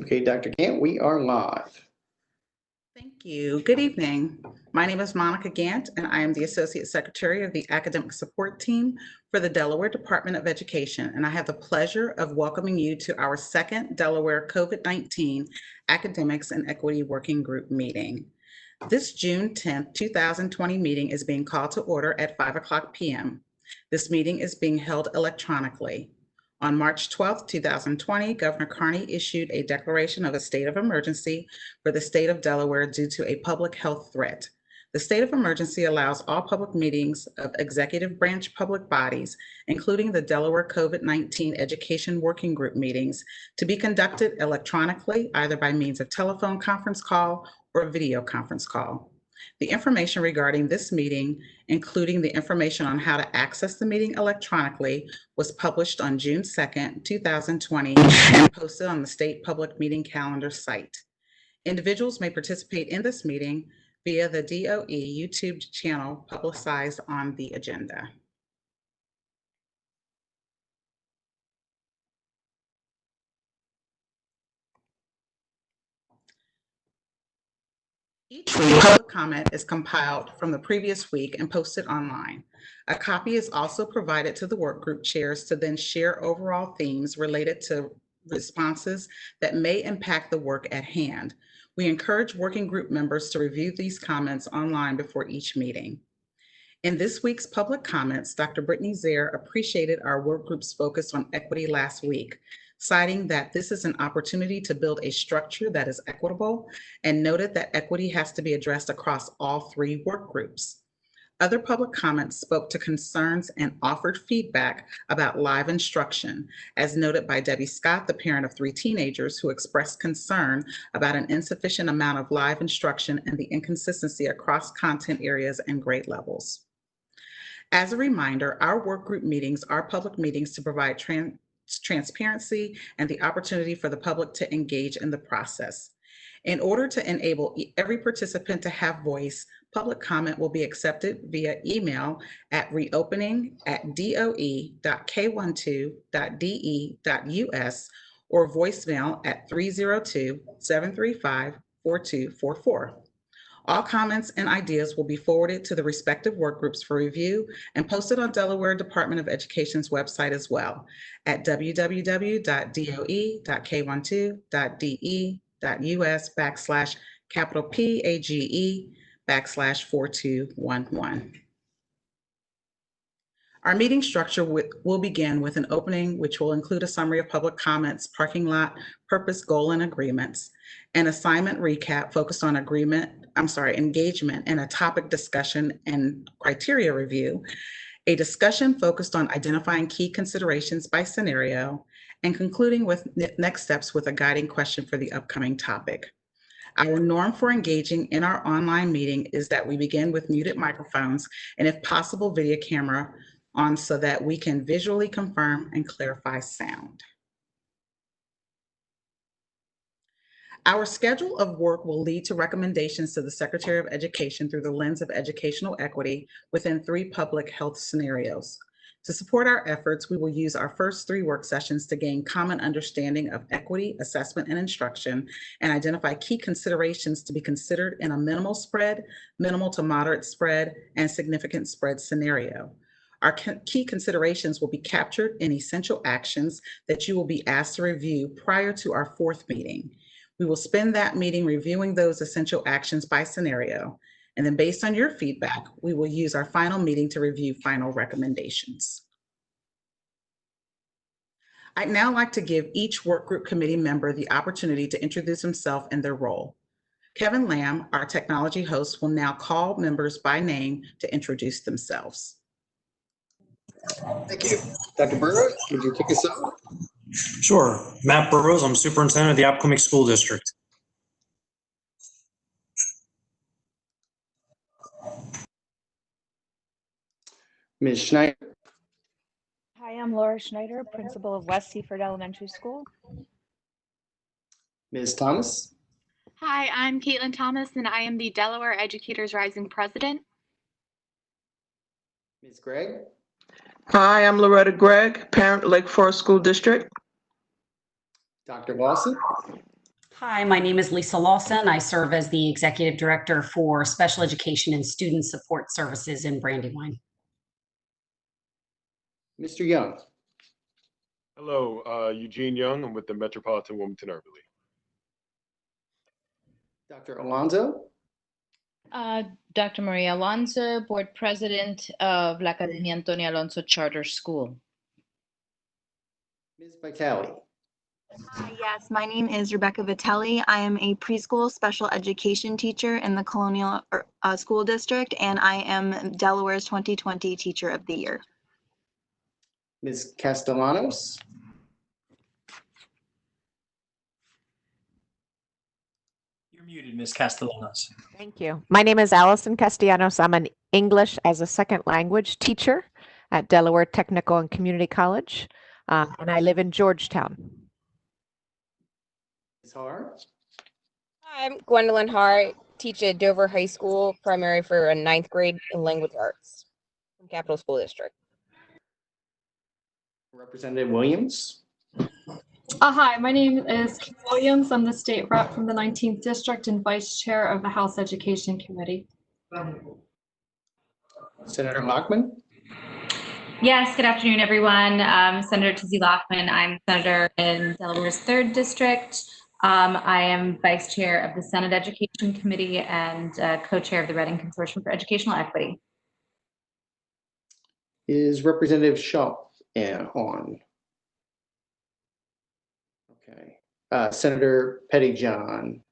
Okay, Dr. Gant, we are live. Thank you. Good evening. My name is Monica Gant, and I am the Associate Secretary of the Academic Support Team for the Delaware Department of Education, and I have the pleasure of welcoming you to our second Delaware COVID-19 Academics and Equity Working Group meeting. This June 10th, 2020 meeting is being called to order at 5:00 p.m. This meeting is being held electronically. On March 12th, 2020, Governor Carney issued a declaration of a state of emergency for the state of Delaware due to a public health threat. The state of emergency allows all public meetings of executive branch public bodies, including the Delaware COVID-19 Education Working Group meetings, to be conducted electronically, either by means of telephone conference call or video conference call. The information regarding this meeting, including the information on how to access the meeting electronically, was published on June 2nd, 2020, and posted on the state public meeting calendar site. Individuals may participate in this meeting via the DOE YouTube channel publicized on the agenda. Each public comment is compiled from the previous week and posted online. A copy is also provided to the work group chairs to then share overall themes related to responses that may impact the work at hand. We encourage working group members to review these comments online before each meeting. In this week's public comments, Dr. Brittany Zare appreciated our work group's focus on equity last week, citing that this is an opportunity to build a structure that is equitable, and noted that equity has to be addressed across all three work groups. Other public comments spoke to concerns and offered feedback about live instruction, as noted by Debbie Scott, the parent of 3 teenagers, who expressed concern about an insufficient amount of live instruction and the inconsistency across content areas and grade levels. As a reminder, our work group meetings are public meetings to provide transparency and the opportunity for the public to engage in the process. In order to enable every participant to have voice, public comment will be accepted via email at reopening@doe.k12.de.us or voicemail at 302-735-4244. All comments and ideas will be forwarded to the respective work groups for review and posted on Delaware Department of Education's website as well at www.doe.k12.de.us/PAGE/4211. Our meeting structure will begin with an opening, which will include a summary of public comments, parking lot, purpose, goal, and agreements, an assignment recap focused on engagement, and a topic discussion and criteria review, a discussion focused on identifying key considerations by scenario, and concluding with next steps with a guiding question for the upcoming topic. Our norm for engaging in our online meeting is that we begin with muted microphones and, if possible, video camera on so that we can visually confirm and clarify sound. Our schedule of work will lead to recommendations to the Secretary of Education through the lens of educational equity within 3 public health scenarios. To support our efforts, we will use our first 3 work sessions to gain common understanding of equity, assessment, and instruction, and identify key considerations to be considered in a minimal spread, minimal to moderate spread, and significant spread scenario. Our key considerations will be captured in essential actions that you will be asked to review prior to our 4th meeting. We will spend that meeting reviewing those essential actions by scenario, and then based on your feedback, we will use our final meeting to review final recommendations. I'd now like to give each work group committee member the opportunity to introduce himself and their role. Kevin Lamb, our technology host, will now call members by name to introduce themselves. Thank you. Dr. Burrows, would you kick us off? Sure. Matt Burrows, I'm superintendent of the Appoquinimink School District. Ms. Schneider. Hi, I'm Laura Schneider, principal of West Seaford Elementary School. Ms. Thomas. Hi, I'm Caitlin Thomas, and I am the Delaware Educators Rising president. Ms. Gregg. Hi, I'm Loretta Gregg, parent, Lake Forest School District. Dr. Lawson. Hi, my name is Lisa Lawson. I serve as the Executive Director for Special Education and Student Support Services in Brandywine. Mr. Young. Hello, Eugene Young. I'm with the Metropolitan Wilmington Urban League. Dr. Alonso. Dr. Maria Alonso, Board President of La Academia Antonio Alonso Charter School. Ms. Vitale. Yes, my name is Rebecca Vitelli. I am a preschool special education teacher in the Colonial School District, and I am Delaware's 2020 Teacher of the Year. Ms. Castellanos. You're muted, Ms. Castellanos. Thank you. My name is Allison Castellanos. I'm an English as a second language teacher at Delaware Technical and Community College, and I live in Georgetown. Ms. Har. Hi, I'm Gwendolyn Hart, teach at Dover High School, primary for a 9th grade in language arts from Capital School District. Representative Williams. Hi, my name is Kim Williams. I'm the state rep from the 19th District and vice chair of the House Education Committee. Senator Lockman. Yes, good afternoon, everyone. Senator Tizzy Lockman. I'm senator in Delaware's 3rd District. I am vice chair of the Senate Education Committee and co-chair of the Reading Consortium for Educational Equity. Is Representative Shaw on? Okay. Senator Pettyjohn.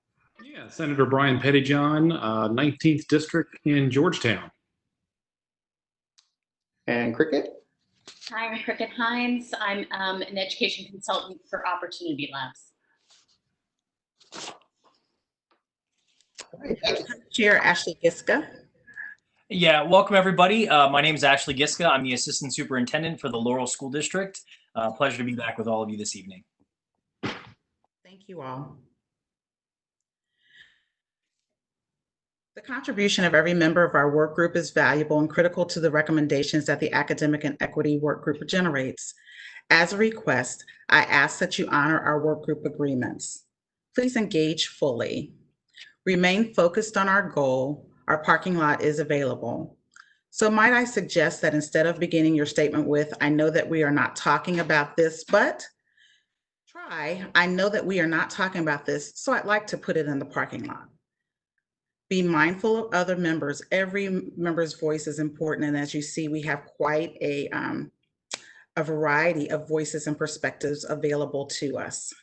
Yeah, Senator Brian Pettyjohn, 19th District in Georgetown. And Cricket. Hi, I'm Cricket Hines. I'm an education consultant for Opportunity Labs. Chair Ashley Giska. Yeah, welcome everybody. My name is Ashley Giska. I'm the Assistant Superintendent for the Laurel School District. Pleasure to be back with all of you this evening. Thank you all. The contribution of every member of our work group is valuable and critical to the recommendations that the Academic and Equity Work Group generates. As a request, I ask that you honor our work group agreements. Please engage fully. Remain focused on our goal. Our parking lot is available. So might I suggest that instead of beginning your statement with, I know that we are not talking about this, but try, I know that we are not talking about this, so I'd like to put it in the parking lot. Be mindful of other members. Every member's voice is important. And as you see, we have quite a variety of voices and perspectives available to us.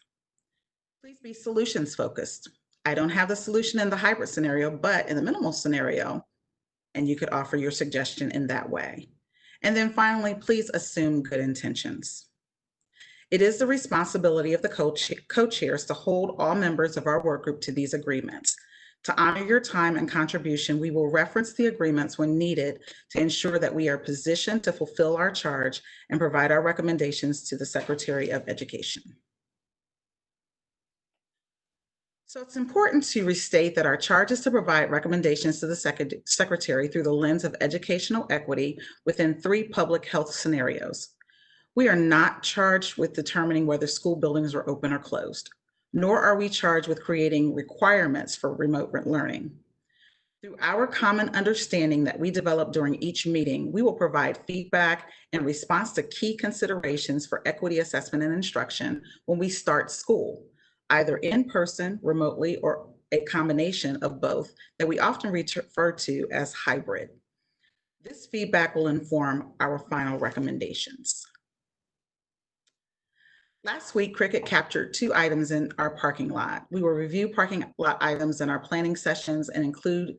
Please be solutions focused. I don't have the solution in the hybrid scenario, but in the minimal scenario, and you could offer your suggestion in that way. And then finally, please assume good intentions. It is the responsibility of the co-chairs to hold all members of our work group to these agreements. To honor your time and contribution, we will reference the agreements when needed to ensure that we are positioned to fulfill our charge and provide our recommendations to the Secretary of Education. So it's important to restate that our charge is to provide recommendations to the Secretary through the lens of educational equity within 3 public health scenarios. We are not charged with determining whether school buildings are open or closed, nor are we charged with creating requirements for remote learning. Through our common understanding that we develop during each meeting, we will provide feedback in response to key considerations for equity assessment and instruction when we start school, either in person, remotely, or a combination of both that we often refer to as hybrid. This feedback will inform our final recommendations. Last week, Cricket captured 2 items in our parking lot. We will review parking lot items in our planning sessions and include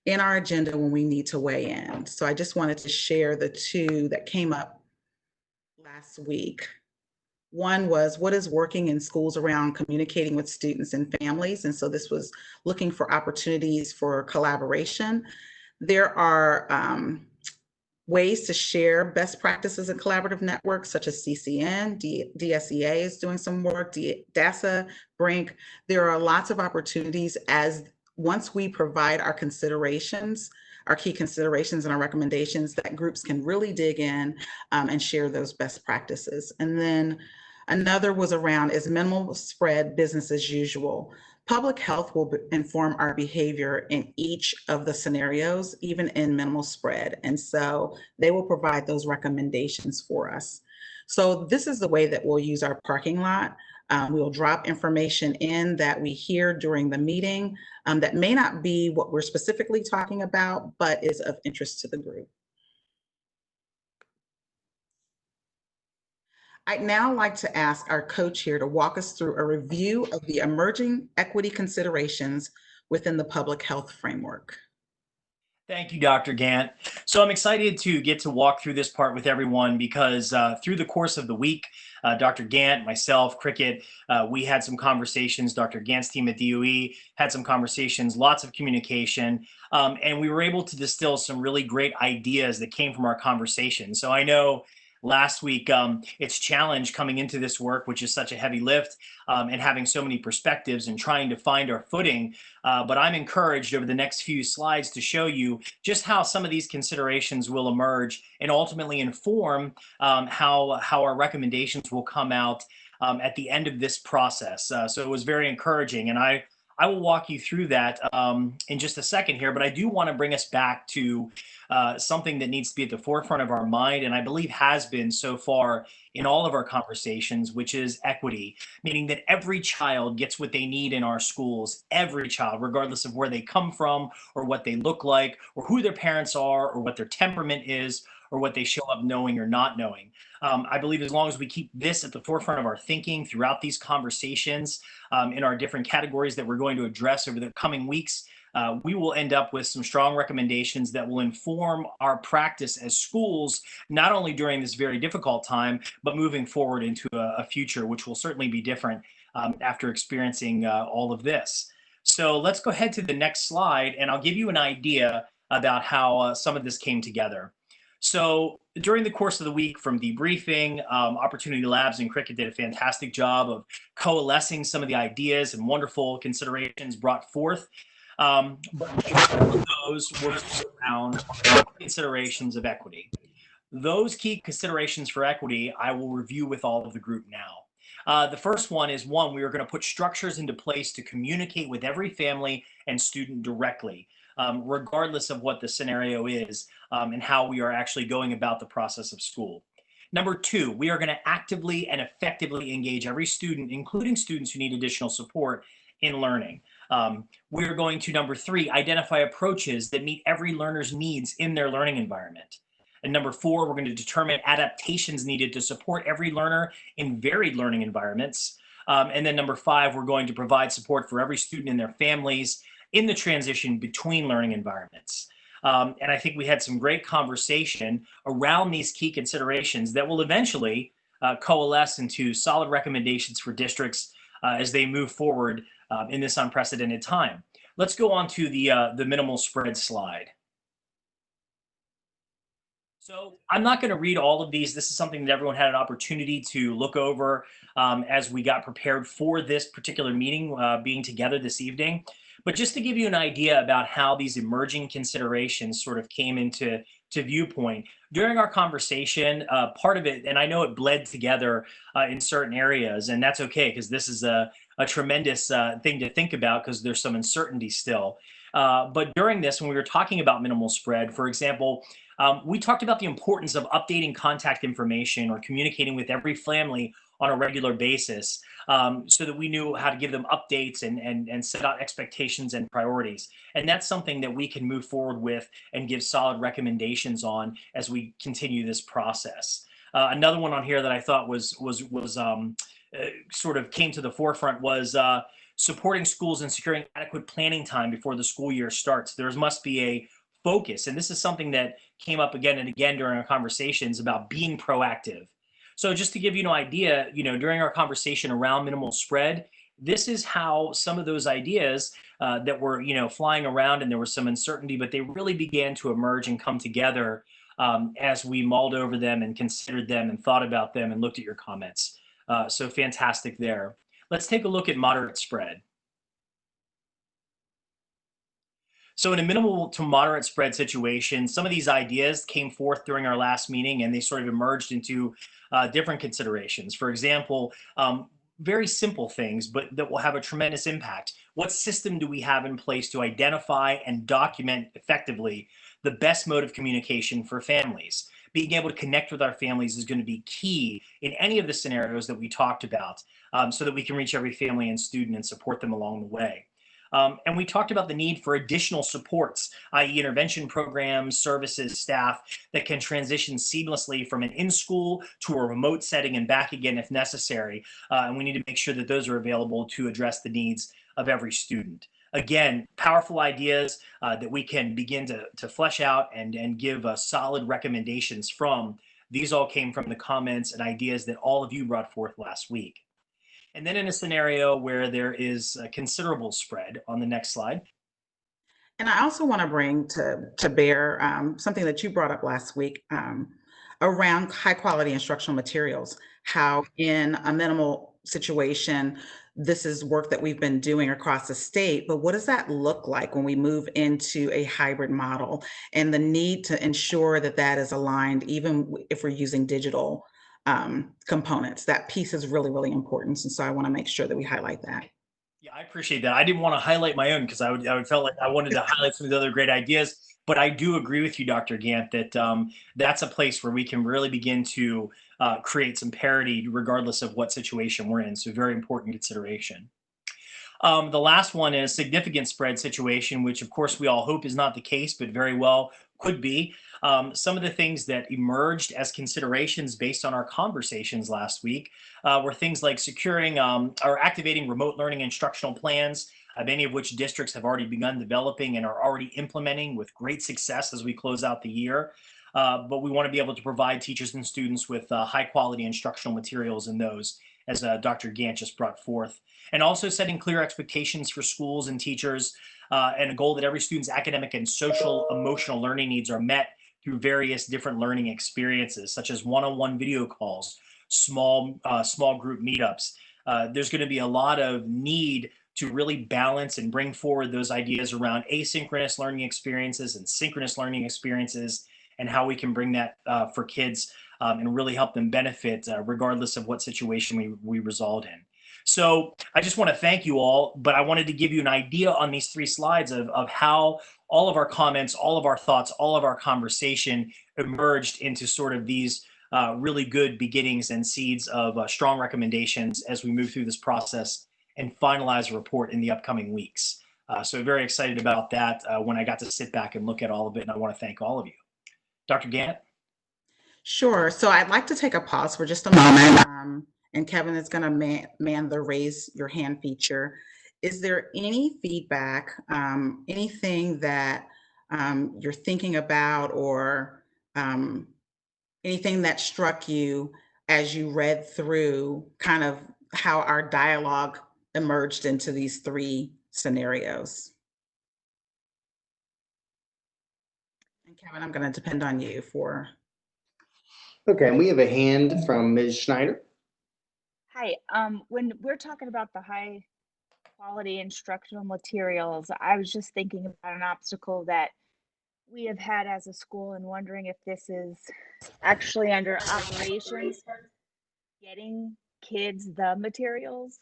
in our agenda when we need to weigh in. So I just wanted to share the 2 that came up last week. One was what is working in schools around communicating with students and families. And so this was looking for opportunities for collaboration. There are ways to share best practices in collaborative networks such as CCN, DSEA is doing some work, DASA, BRINC. There are lots of opportunities as once we provide our considerations, our key considerations and our recommendations, that groups can really dig in and share those best practices. And then another was around, is minimal spread business as usual? Public health will inform our behavior in each of the scenarios, even in minimal spread. And so they will provide those recommendations for us. So this is the way that we'll use our parking lot. We'll drop information in that we hear during the meeting that may not be what we're specifically talking about, but is of interest to the group. I'd now like to ask our co-chair to walk us through a review of the emerging equity considerations within the public health framework. Thank you, Dr. Gant. So I'm excited to get to walk through this part with everyone because through the course of the week, Dr. Gant, myself, Cricket, we had some conversations. Dr. Gant's team at DOE had some conversations, lots of communication, and we were able to distill some really great ideas that came from our conversation. So I know last week, it's challenge coming into this work, which is such a heavy lift, and having so many perspectives and trying to find our footing. But I'm encouraged over the next few slides to show you just how some of these considerations will emerge and ultimately inform how our recommendations will come out at the end of this process. So it was very encouraging, and I will walk you through that in just a second here, but I do want to bring us back to something that needs to be at the forefront of our mind, and I believe has been so far in all of our conversations, which is equity, meaning that every child gets what they need in our schools, every child, regardless of where they come from or what they look like or who their parents are or what their temperament is or what they show up knowing or not knowing. I believe as long as we keep this at the forefront of our thinking throughout these conversations in our different categories that we're going to address over the coming weeks, we will end up with some strong recommendations that will inform our practice as schools, not only during this very difficult time, but moving forward into a future which will certainly be different after experiencing all of this. So let's go ahead to the next slide, and I'll give you an idea about how some of this came together. So during the course of the week, from debriefing, Opportunity Labs and Cricket did a fantastic job of coalescing some of the ideas and wonderful considerations brought forth. But all of those were around considerations of equity. Those key considerations for equity, I will review with all of the group now. The first one is we are going to put structures into place to communicate with every family and student directly, regardless of what the scenario is and how we are actually going about the process of school. Number two, we are going to actively and effectively engage every student, including students who need additional support in learning. We're going to, number three, identify approaches that meet every learner's needs in their learning environment. And number four, we're going to determine adaptations needed to support every learner in varied learning environments. And then number five, we're going to provide support for every student and their families in the transition between learning environments. And I think we had some great conversation around these key considerations that will eventually coalesce into solid recommendations for districts as they move forward in this unprecedented time. Let's go on to the minimal spread slide. So I'm not going to read all of these. This is something that everyone had an opportunity to look over as we got prepared for this particular meeting being together this evening. But just to give you an idea about how these emerging considerations sort of came into viewpoint during our conversation, part of it, and I know it bled together in certain areas, and that's okay because this is a tremendous thing to think about because there's some uncertainty still. But during this, when we were talking about minimal spread, for example, we talked about the importance of updating contact information or communicating with every family on a regular basis so that we knew how to give them updates and set out expectations and priorities. And that's something that we can move forward with and give solid recommendations on as we continue this process. Another one on here that I thought was sort of came to the forefront was supporting schools and securing adequate planning time before the school year starts. There must be a focus, and this is something that came up again and again during our conversations about being proactive. So just to give you an idea, during our conversation around minimal spread, this is how some of those ideas that were, flying around and there was some uncertainty, but they really began to emerge and come together as we mulled over them and considered them and thought about them and looked at your comments. So fantastic there. Let's take a look at moderate spread. So in a minimal to moderate spread situation, some of these ideas came forth during our last meeting and they sort of emerged into different considerations. For example, very simple things, but that will have a tremendous impact. What system do we have in place to identify and document effectively the best mode of communication for families? Being able to connect with our families is going to be key in any of the scenarios that we talked about, so that we can reach every family and student and support them along the way. And we talked about the need for additional supports, i.e. intervention programs, services, staff that can transition seamlessly from an in-school to a remote setting and back again if necessary. And we need to make sure that those are available to address the needs of every student. Again, powerful ideas that we can begin to flesh out and give solid recommendations from. These all came from the comments and ideas that all of you brought forth last week. And then in a scenario where there is a considerable spread, on the next slide. And I also want to bring to bear something that you brought up last week around high quality instructional materials, how in a minimal situation, this is work that we've been doing across the state, but what does that look like when we move into a hybrid model, and the need to ensure that that is aligned, even if we're using digital components? That piece is really, really important. And so I want to make sure that we highlight that. Yeah, I appreciate that. I didn't want to highlight my own because I would felt like I wanted to highlight some of the other great ideas. But I do agree with you, Dr. Gant, that that's a place where we can really begin to create some parity regardless of what situation we're in. So very important consideration. The last one is significant spread situation, which of course we all hope is not the case, but very well could be. Some of the things that emerged as considerations based on our conversations last week were things like securing or activating remote learning instructional plans, many of which districts have already begun developing and are already implementing with great success as we close out the year. But we want to be able to provide teachers and students with high quality instructional materials in those, as Dr. Gant just brought forth. And also setting clear expectations for schools and teachers, and a goal that every student's academic and social emotional learning needs are met through various different learning experiences, such as one-on-one video calls, small group meetups. There's going to be a lot of need to really balance and bring forward those ideas around asynchronous learning experiences and synchronous learning experiences, and how we can bring that for kids and really help them benefit regardless of what situation we result in. So I just want to thank you all, but I wanted to give you an idea on these 3 slides of how all of our comments, all of our thoughts, all of our conversation emerged into sort of these really good beginnings and seeds of strong recommendations as we move through this process and finalize a report in the upcoming weeks. So very excited about that when I got to sit back and look at all of it, and I want to thank all of you. Dr. Gant? Sure. So I'd like to take a pause for just a moment. And Kevin is going to man the raise your hand feature. Is there any feedback, anything that you're thinking about, or anything that struck you as you read through kind of how our dialogue emerged into these 3 scenarios? And Kevin, I'm going to depend on you for. Okay, and we have a hand from Ms. Schneider. Hi, when we're talking about the high quality instructional materials, I was just thinking about an obstacle that we have had as a school and wondering if this is actually under operations. Getting kids the materials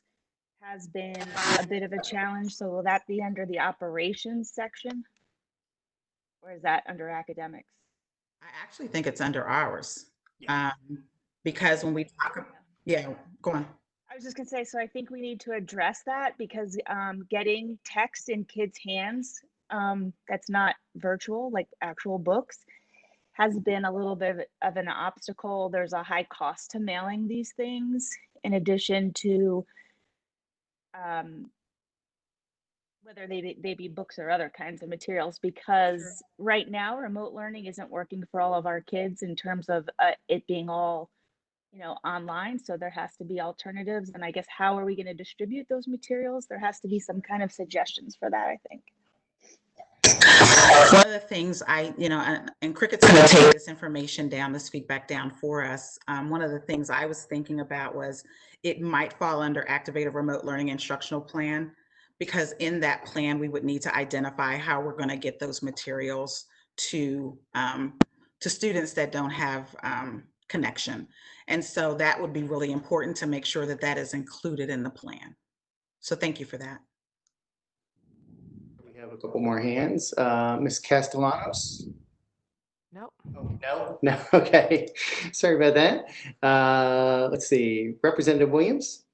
has been a bit of a challenge. So will that be under the operations section? Or is that under academics? I actually think it's under ours. Because when we talk, yeah, go on. I was just gonna say, so I think we need to address that, because getting text in kids' hands that's not virtual, like actual books, has been a little bit of an obstacle. There's a high cost to mailing these things, in addition to whether they be books or other kinds of materials, because right now remote learning isn't working for all of our kids in terms of it being all online. So there has to be alternatives. And I guess, how are we going to distribute those materials? There has to be some kind of suggestions for that, I think. One of the things and Cricket's going to take this information down, this feedback down for us. One of the things I was thinking about was it might fall under activated remote learning instructional plan, because in that plan, we would need to identify how we're going to get those materials to students that don't have connection. And so that would be really important to make sure that that is included in the plan. So thank you for that. have a couple more hands. Ms. Castellanos? Nope. Oh, no, no, okay. Sorry about that. Let's see, Representative Williams?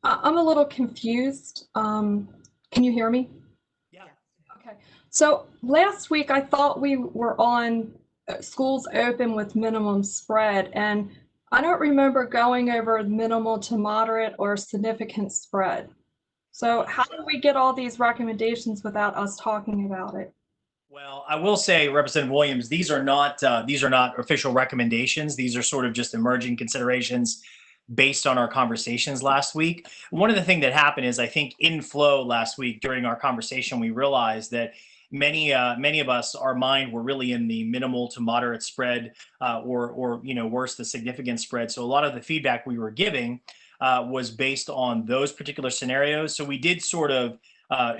I'm a little confused. Can you hear me? Yeah. Okay. So last week I thought we were on schools open with minimum spread, and I don't remember going over minimal to moderate or significant spread. So how do we get all these recommendations without us talking about it? Well, I will say, Representative Williams, these are not official recommendations. These are sort of just emerging considerations based on our conversations last week. One of the things that happened is I think in flow last week during our conversation, we realized that many of us, our mind were really in the minimal to moderate spread, or worse, the significant spread. So a lot of the feedback we were giving was based on those particular scenarios. So we did sort of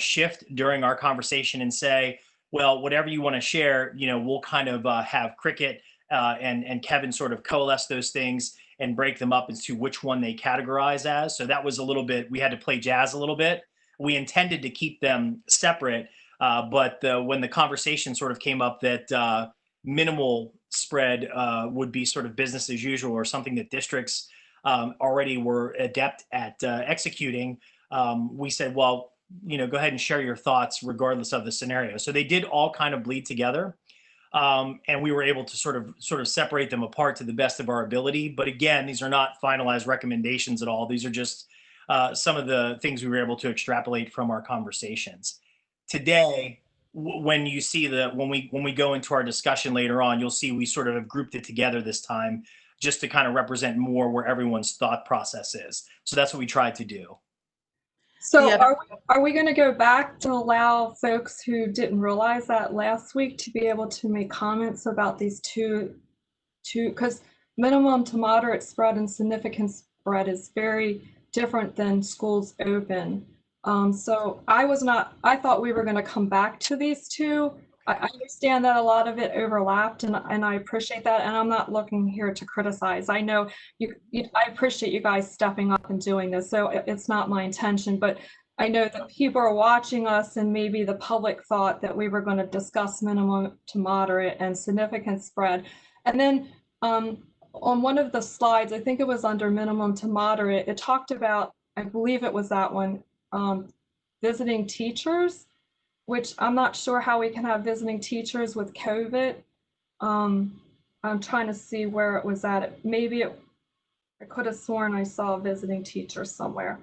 shift during our conversation and say, well, whatever you want to share, we'll kind of have Cricket and Kevin sort of coalesce those things and break them up into which one they categorize as. So that was a little bit, we had to play jazz a little bit. We intended to keep them separate, but when the conversation sort of came up that minimal spread would be sort of business as usual or something that districts already were adept at executing, we said, well, go ahead and share your thoughts regardless of the scenario. So they did all kind of bleed together. And we were able to sort of separate them apart to the best of our ability. But again, these are not finalized recommendations at all. These are just some of the things we were able to extrapolate from our conversations. Today, when you see when we go into our discussion later on, you'll see we sort of have grouped it together this time just to kind of represent more where everyone's thought process is. So that's what we tried to do. So are we going to go back to allow folks who didn't realize that last week to be able to make comments about these two, because minimum to moderate spread and significant spread is very different than schools open. So I thought we were going to come back to these two. I understand that a lot of it overlapped, and I appreciate that. And I'm not looking here to criticize. I know I appreciate you guys stepping up and doing this. So it's not my intention, but I know that people are watching us, and maybe the public thought that we were going to discuss minimum to moderate and significant spread. And then on one of the slides, I think it was under minimum to moderate, it talked about, I believe it was that one, visiting teachers, which I'm not sure how we can have visiting teachers with COVID. I'm trying to see where it was at. I could have sworn I saw a visiting teacher somewhere.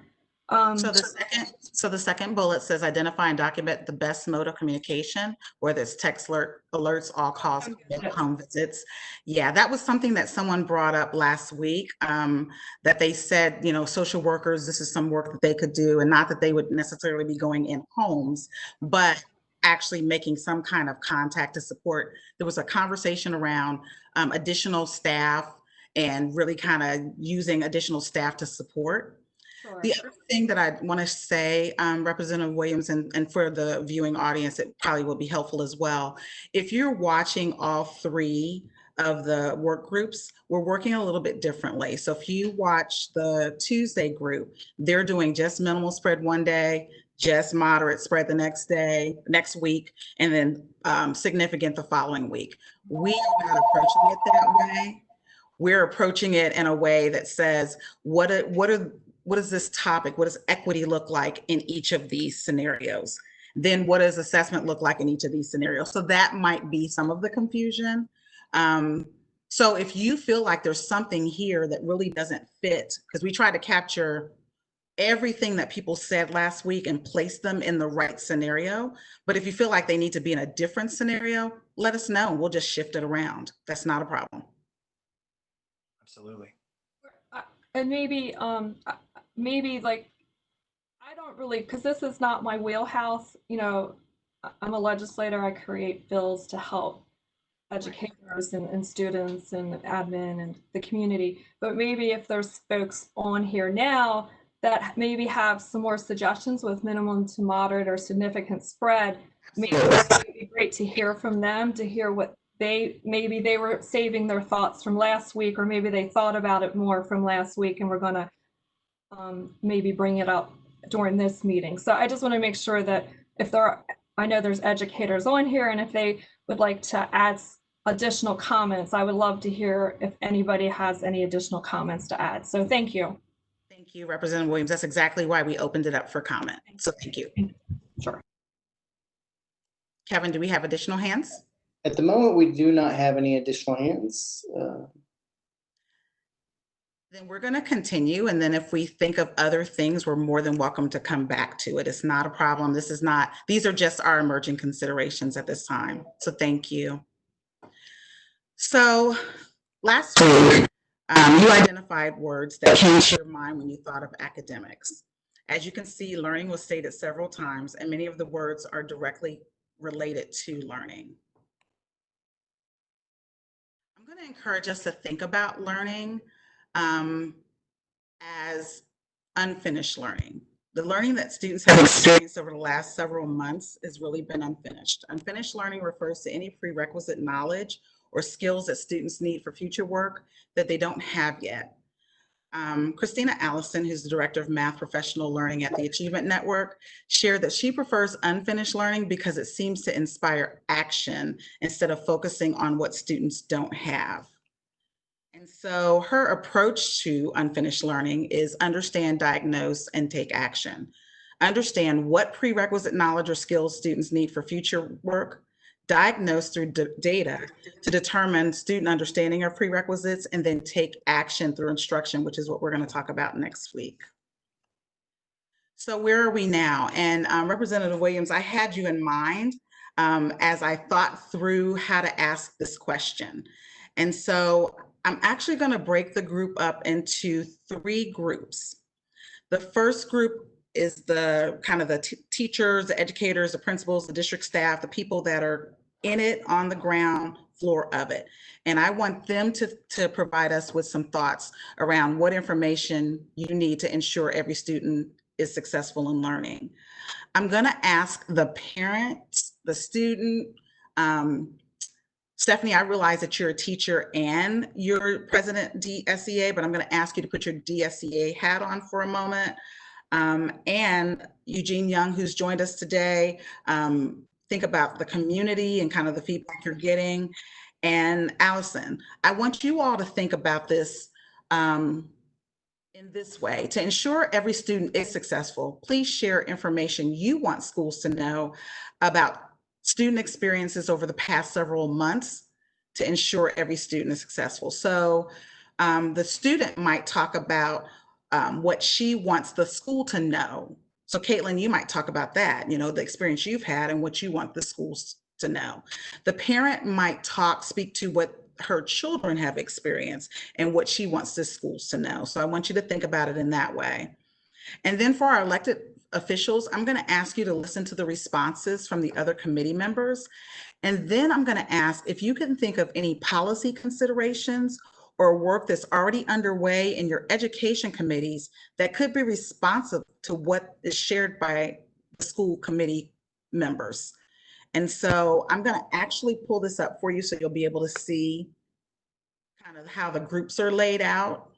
So the second bullet says identify and document the best mode of communication, whether it's text alerts, all calls, home visits. Yeah, that was something that someone brought up last week, that they said, social workers, this is some work that they could do, and not that they would necessarily be going in homes, but actually making some kind of contact to support. There was a conversation around additional staff and really kind of using additional staff to support. Sure. The other thing that I want to say, Representative Williams, and for the viewing audience, it probably will be helpful as well. If you're watching all three of the work groups, we're working a little bit differently. So if you watch the Tuesday group, they're doing just minimal spread one day, just moderate spread the next week, and then significant the following week. We are not approaching it that way. We're approaching it in a way that says, what is this topic? What does equity look like in each of these scenarios? Then what does assessment look like in each of these scenarios? So that might be some of the confusion. So if you feel like there's something here that really doesn't fit, because we try to capture everything that people said last week and place them in the right scenario. But if you feel like they need to be in a different scenario, let us know. We'll just shift it around. That's not a problem. Absolutely. And maybe like, I don't really, because this is not my wheelhouse, I'm a legislator, I create bills to help educators and students and admin and the community. But maybe if there's folks on here now that maybe have some more suggestions with minimum to moderate or significant spread, maybe it would be great to hear from them, to hear what maybe they were saving their thoughts from last week, or maybe they thought about it more from last week and we're going to maybe bring it up during this meeting. So I just want to make sure that if there are, I know there's educators on here, and if they would like to add additional comments, I would love to hear if anybody has any additional comments to add. So thank you. Thank you, Representative Williams. That's exactly why we opened it up for comment. So thank you. Sure. Kevin, do we have additional hands? At the moment, we do not have any additional hands. Then we're going to continue. And then if we think of other things, we're more than welcome to come back to it. It's not a problem. These are just our emerging considerations at this time. So thank you. So last week, you identified words that came to your mind when you thought of academics. As you can see, learning was stated several times, and many of the words are directly related to learning. I'm going to encourage us to think about learning as unfinished learning. The learning that students have experienced over the last several months has really been unfinished. Unfinished learning refers to any prerequisite knowledge or skills that students need for future work that they don't have yet. Christina Allison, who's the Director of Math Professional Learning at the Achievement Network, shared that she prefers unfinished learning because it seems to inspire action instead of focusing on what students don't have. And so her approach to unfinished learning is understand, diagnose, and take action. Understand what prerequisite knowledge or skills students need for future work, diagnose through data to determine student understanding of prerequisites, and then take action through instruction, which is what we're going to talk about next week. So where are we now? And Representative Williams, I had you in mind as I thought through how to ask this question. And so I'm actually going to break the group up into 3 groups. The first group is the kind of the teachers, the educators, the principals, the district staff, the people that are in it on the ground floor of it. And I want them to provide us with some thoughts around what information you need to ensure every student is successful in learning. I'm going to ask the parents, the student, Stephanie, I realize that you're a teacher and you're president DSEA, but I'm going to ask you to put your DSEA hat on for a moment. And Eugene Young, who's joined us today, think about the community and kind of the feedback you're getting. And Allison, I want you all to think about this in this way. To ensure every student is successful, please share information you want schools to know about student experiences over the past several months to ensure every student is successful. So the student might talk about what she wants the school to know. So Caitlin, you might talk about that, you know, the experience you've had and what you want the schools to know. The parent might speak to what her children have experienced and what she wants the schools to know. So I want you to think about it in that way. And then for our elected officials, I'm going to ask you to listen to the responses from the other committee members. And then I'm going to ask if you can think of any policy considerations or work that's already underway in your education committees that could be responsive to what is shared by the school committee members. And so I'm going to actually pull this up for you so you'll be able to see kind of how the groups are laid out.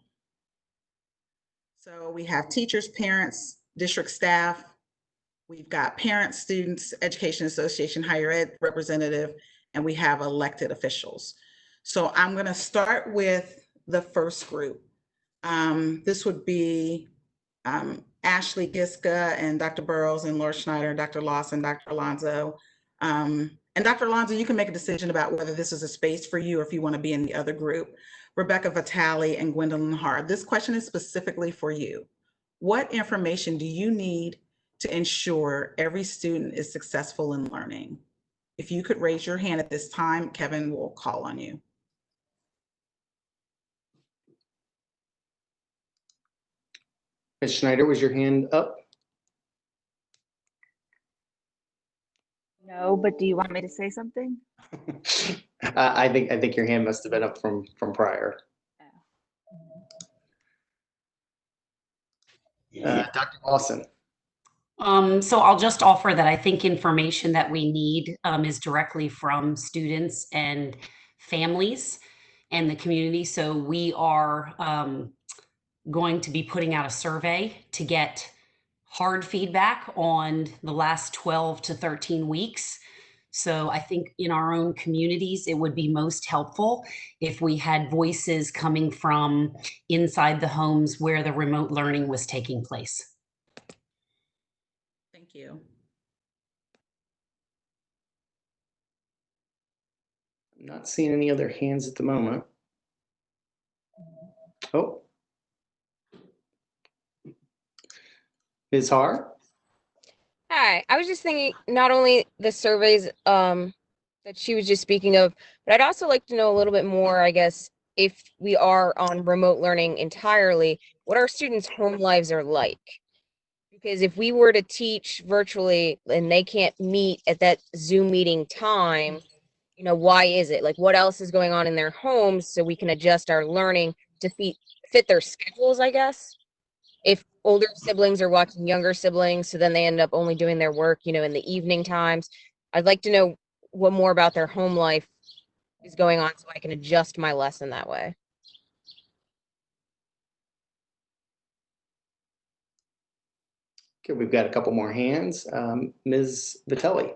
So we have teachers, parents, district staff. We've got parents, students, education association, higher ed representative, and we have elected officials. So I'm going to start with the first group. This would be Ashley Giska and Dr. Burrows and Laura Schneider, Dr. Lawson, Dr. Alonso. And Dr. Alonso, you can make a decision about whether this is a space for you or if you want to be in the other group. Rebecca Vitale and Gwendolyn Hart. This question is specifically for you. What information do you need to ensure every student is successful in learning? If you could raise your hand at this time, Kevin will call on you. Ms. Schneider, was your hand up? No, but do you want me to say something? I think your hand must have been up from prior. Dr. Lawson. So I'll just offer that I think information that we need is directly from students and families and the community. So we are going to be putting out a survey to get hard feedback on the last 12 to 13 weeks. So I think in our own communities, it would be most helpful if we had voices coming from inside the homes where the remote learning was taking place. Thank you. I'm not seeing any other hands at the moment. Oh. Ms. Har? Hi, I was just thinking not only the surveys that she was just speaking of, but I'd also like to know a little bit more, I guess, if we are on remote learning entirely, what our students' home lives are like. Because if we were to teach virtually and they can't meet at that Zoom meeting time, you know, why is it? Like, what else is going on in their homes so we can adjust our learning to fit their schedules, I guess? If older siblings are watching younger siblings, so then they end up only doing their work, you know, in the evening times. I'd like to know what more about their home life is going on so I can adjust my lesson that way. Okay, we've got a couple more hands. Ms. Vitelli.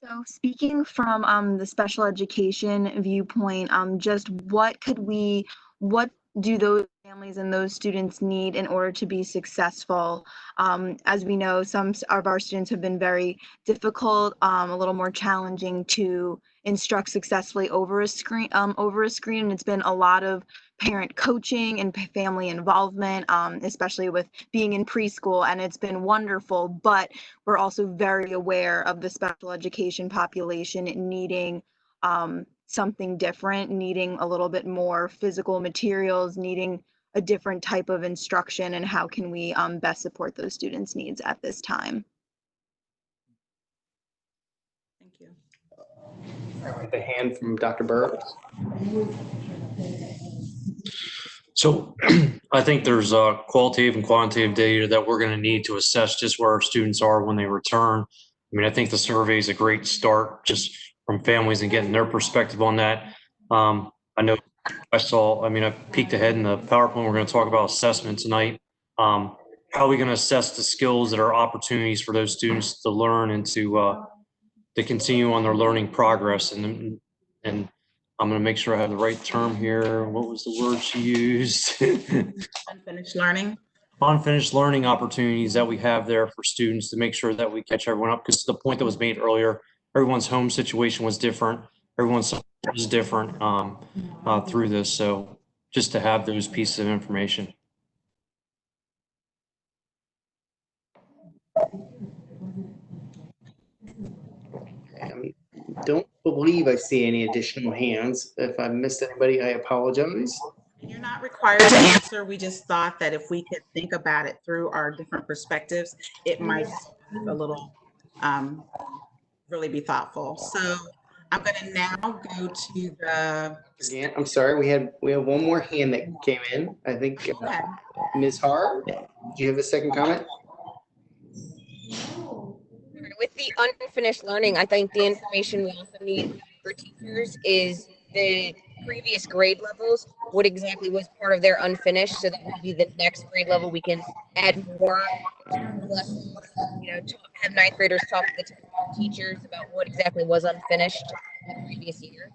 So speaking from the special education viewpoint, just what do those families and those students need in order to be successful? As we know, some of our students have been very difficult, a little more challenging to instruct successfully over a screen. And it's been a lot of parent coaching and family involvement, especially with being in preschool, and it's been wonderful. But we're also very aware of the special education population needing something different, needing a little bit more physical materials, needing a different type of instruction, and how can we best support those students' needs at this time? Thank you. All right, the hand from Dr. Burrows. So I think there's qualitative and quantitative data that we're going to need to assess just where our students are when they return. I mean, I think the survey is a great start just from families and getting their perspective on that. I know I peeked ahead in the PowerPoint. We're going to talk about assessment tonight. How are we going to assess the skills that are opportunities for those students to learn and to continue on their learning progress? And I'm going to make sure I have the right term here. What was the word she used? Unfinished learning. Unfinished learning opportunities that we have there for students to make sure that we catch everyone up. Because the point that was made earlier, everyone's home situation was different. Everyone's support was different through this. So just to have those pieces of information. I don't believe I see any additional hands. If I missed anybody, I apologize. You're not required to answer. We just thought that if we could think about it through our different perspectives, it might be a little really be thoughtful. So I'm going to now go to the. Again, I'm sorry. We have one more hand that came in. I think Ms. Har, do you have a second comment? With the unfinished learning, I think the information we also need for teachers is the previous grade levels, what exactly was part of their unfinished, so that maybe the next grade level we can add more lessons, you know, have ninth graders talk to the teachers about what exactly was unfinished the previous year.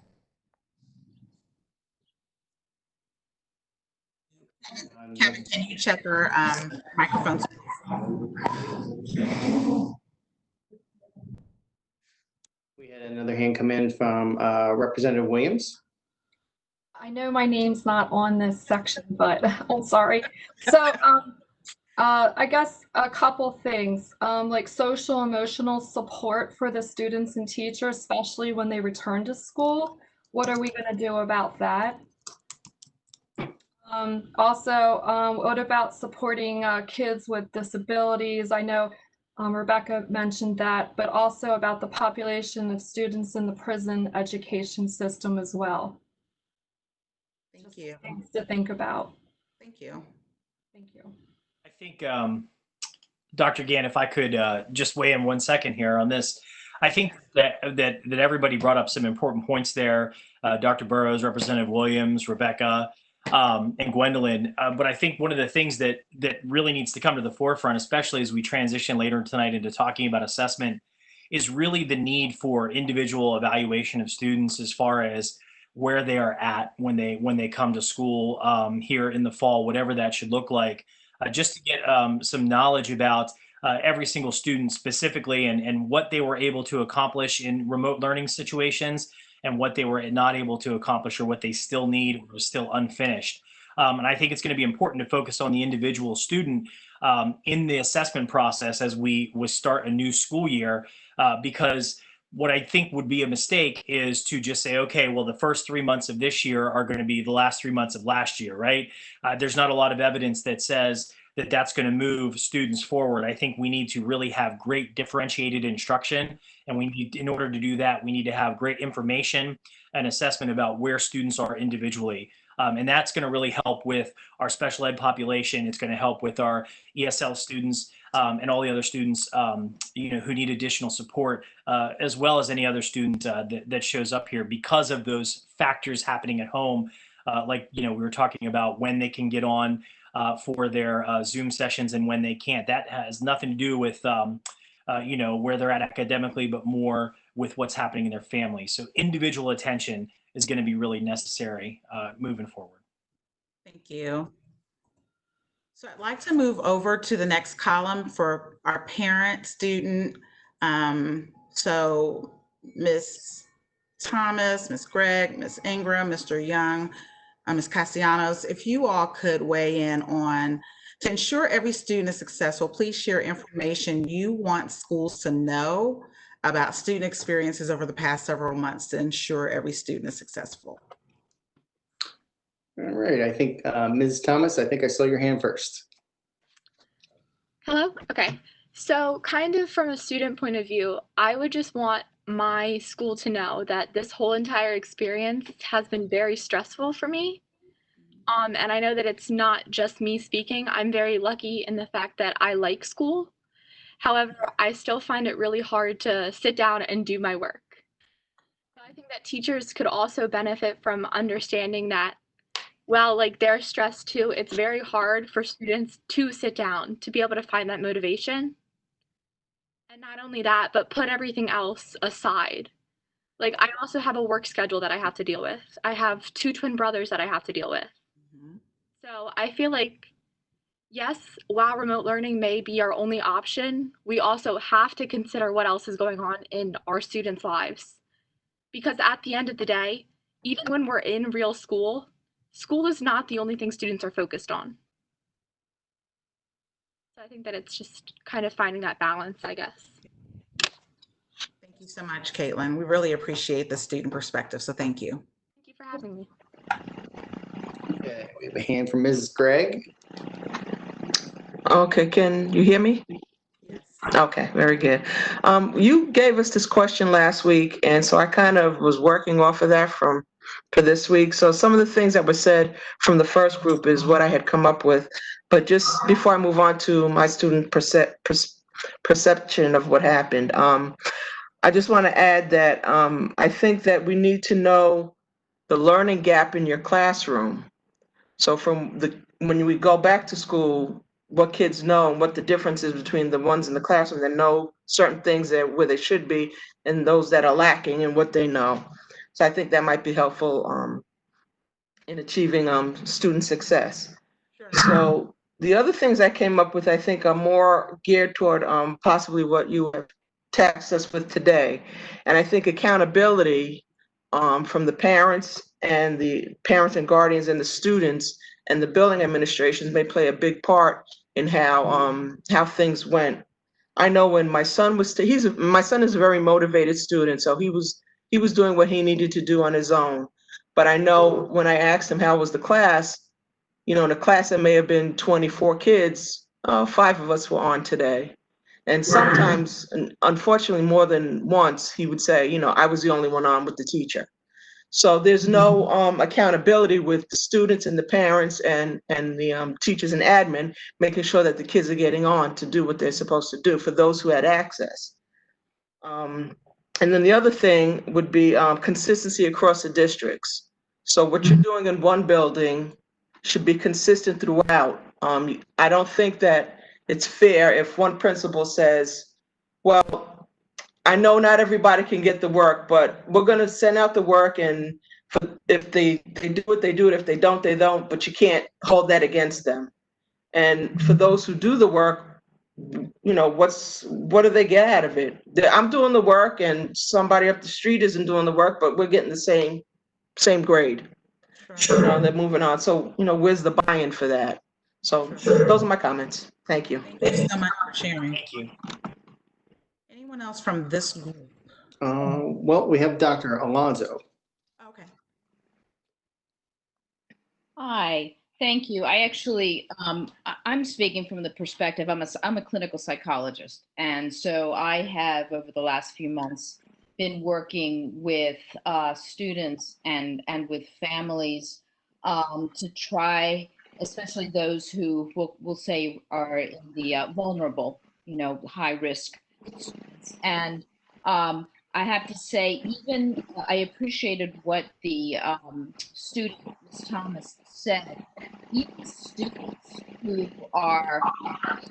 Kevin, can you check our microphones? We had another hand come in from Representative Williams. I know my name's not on this section, but I'm sorry. So I guess a couple things, like social emotional support for the students and teachers, especially when they return to school. What are we going to do about that? Also, what about supporting kids with disabilities? I know Rebecca mentioned that, but also about the population of students in the prison education system as well. Thank you. Things to think about. Thank you. Thank you. I think, Dr. Gann, if I could just weigh in 1 second here on this. I think that everybody brought up some important points there. Dr. Burrows, Representative Williams, Rebecca. and Gwendolyn. But I think one of the things that really needs to come to the forefront, especially as we transition later tonight into talking about assessment, is really the need for individual evaluation of students as far as where they are at when they come to school here in the fall, whatever that should look like, just to get some knowledge about every single student specifically and what they were able to accomplish in remote learning situations and what they were not able to accomplish or what they still need or still unfinished. And I think it's going to be important to focus on the individual student in the assessment process as we start a new school year, because what I think would be a mistake is to just say, okay, well, the first 3 months of this year are going to be the last 3 months of last year, right? There's not a lot of evidence that says that that's going to move students forward. I think we need to really have great differentiated instruction. And we need, in order to do that, we need to have great information and assessment about where students are individually. And that's going to really help with our special ed population. It's going to help with our ESL students and all the other students, who need additional support, as well as any other student that shows up here because of those factors happening at home. Like, we were talking about when they can get on for their Zoom sessions and when they can't. That has nothing to do with, where they're at academically, but more with what's happening in their family. So individual attention is going to be really necessary moving forward. Thank you. So I'd like to move over to the next column for our parent student. So Ms. Thomas, Ms. Gregg, Ms. Ingram, Mr. Young, Ms. Castellanos, if you all could weigh in on, to ensure every student is successful, please share information you want schools to know about student experiences over the past several months to ensure every student is successful. All right, I think Ms. Thomas, I think I saw your hand first. Hello? Okay. So kind of from a student point of view, I would just want my school to know that this whole entire experience has been very stressful for me. And I know that it's not just me speaking. I'm very lucky in the fact that I like school. However, I still find it really hard to sit down and do my work. So I think that teachers could also benefit from understanding that while they're stressed too, it's very hard for students to sit down to be able to find that motivation. And not only that, but put everything else aside. I also have a work schedule that I have to deal with. I have 2 twin brothers that I have to deal with. So I feel like, yes, while remote learning may be our only option, we also have to consider what else is going on in our students' lives. Because at the end of the day, even when we're in real school, school is not the only thing students are focused on. So I think that it's just kind of finding that balance, I guess. Thank you so much, Caitlin. We really appreciate the student perspective, so thank you. Thank you for having me. Okay, we have a hand from Mrs. Gregg. Okay, can you hear me? Okay, very good. You gave us this question last week, and so I kind of was working off of that for this week. So some of the things that were said from the first group is what I had come up with. But just before I move on to my student perception of what happened, I just want to add that I think that we need to know the learning gap in your classroom. So when we go back to school, what kids know and what the difference is between the ones in the classroom that know certain things where they should be and those that are lacking and what they know. So I think that might be helpful in achieving student success. Sure. So the other things I came up with, I think, are more geared toward possibly what you have tasked us with today. And I think accountability from the parents and guardians and the students and the building administrations may play a big part in how things went. I know when my son was my son is a very motivated student, so he was doing what he needed to do on his own. But I know when I asked him how was the class, in a class that may have been 24 kids, 5 of us were on today. And sometimes, unfortunately, more than once, he would say, I was the only one on with the teacher. So there's no accountability with the students and the parents and the teachers and admin, making sure that the kids are getting on to do what they're supposed to do for those who had access. And then the other thing would be consistency across the districts. So what you're doing in one building should be consistent throughout. I don't think that it's fair if one principal says, well, I know not everybody can get the work, but we're going to send out the work, and if they do it, they do it. If they don't, they don't. But you can't hold that against them. And for those who do the work, what do they get out of it? I'm doing the work, and somebody up the street isn't doing the work, but we're getting the same grade. They're moving on. So, where's the buy-in for that? So those are my comments. Thank you. Thank you so much for sharing. Thank you. Anyone else from this group? Well, we have Dr. Alonso. Okay. Hi, thank you. I actually, I'm speaking from the perspective, I'm a clinical psychologist. And so I have, over the last few months, been working with students and with families to try, especially those who we'll say are in the vulnerable, high risk students. And I have to say, even I appreciated what the student, Ms. Thomas, said. Even students who are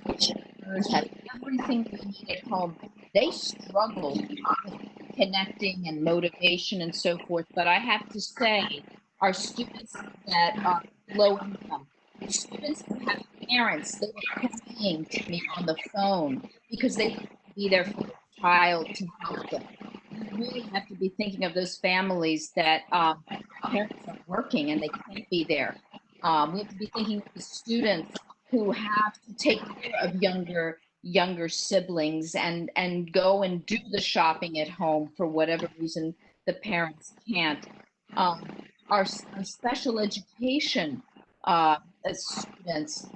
learners, have everything they need at home, they struggle with connecting and motivation and so forth. But I have to say, our students that are low income, students who have parents that are crying to me on the phone because they want to be there for their child to help them. We really have to be thinking of those families that parents are working and they can't be there. We have to be thinking of the students who have to take care of younger siblings and go and do the shopping at home for whatever reason the parents can't. Our special education students,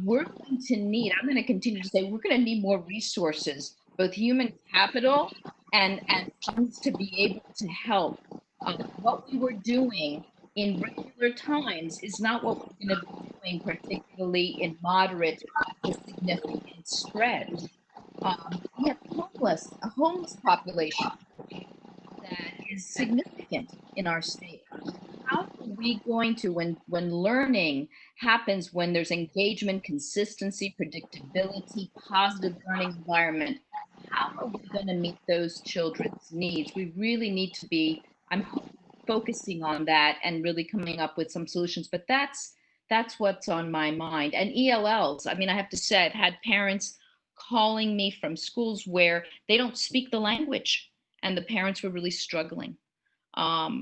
we're going to need, I'm going to continue to say, we're going to need more resources, both human capital and funds to be able to help. What we were doing in regular times is not what we're going to be doing, particularly in moderate to significant spread. We have a homeless population that is significant in our state. How are we going to, when learning happens, when there's engagement, consistency, predictability, positive learning environment, how are we going to meet those children's needs? We really need to be, I'm focusing on that and really coming up with some solutions, but that's what's on my mind. And ELLs, I mean, I have to say, I've had parents calling me from schools where they don't speak the language and the parents were really struggling.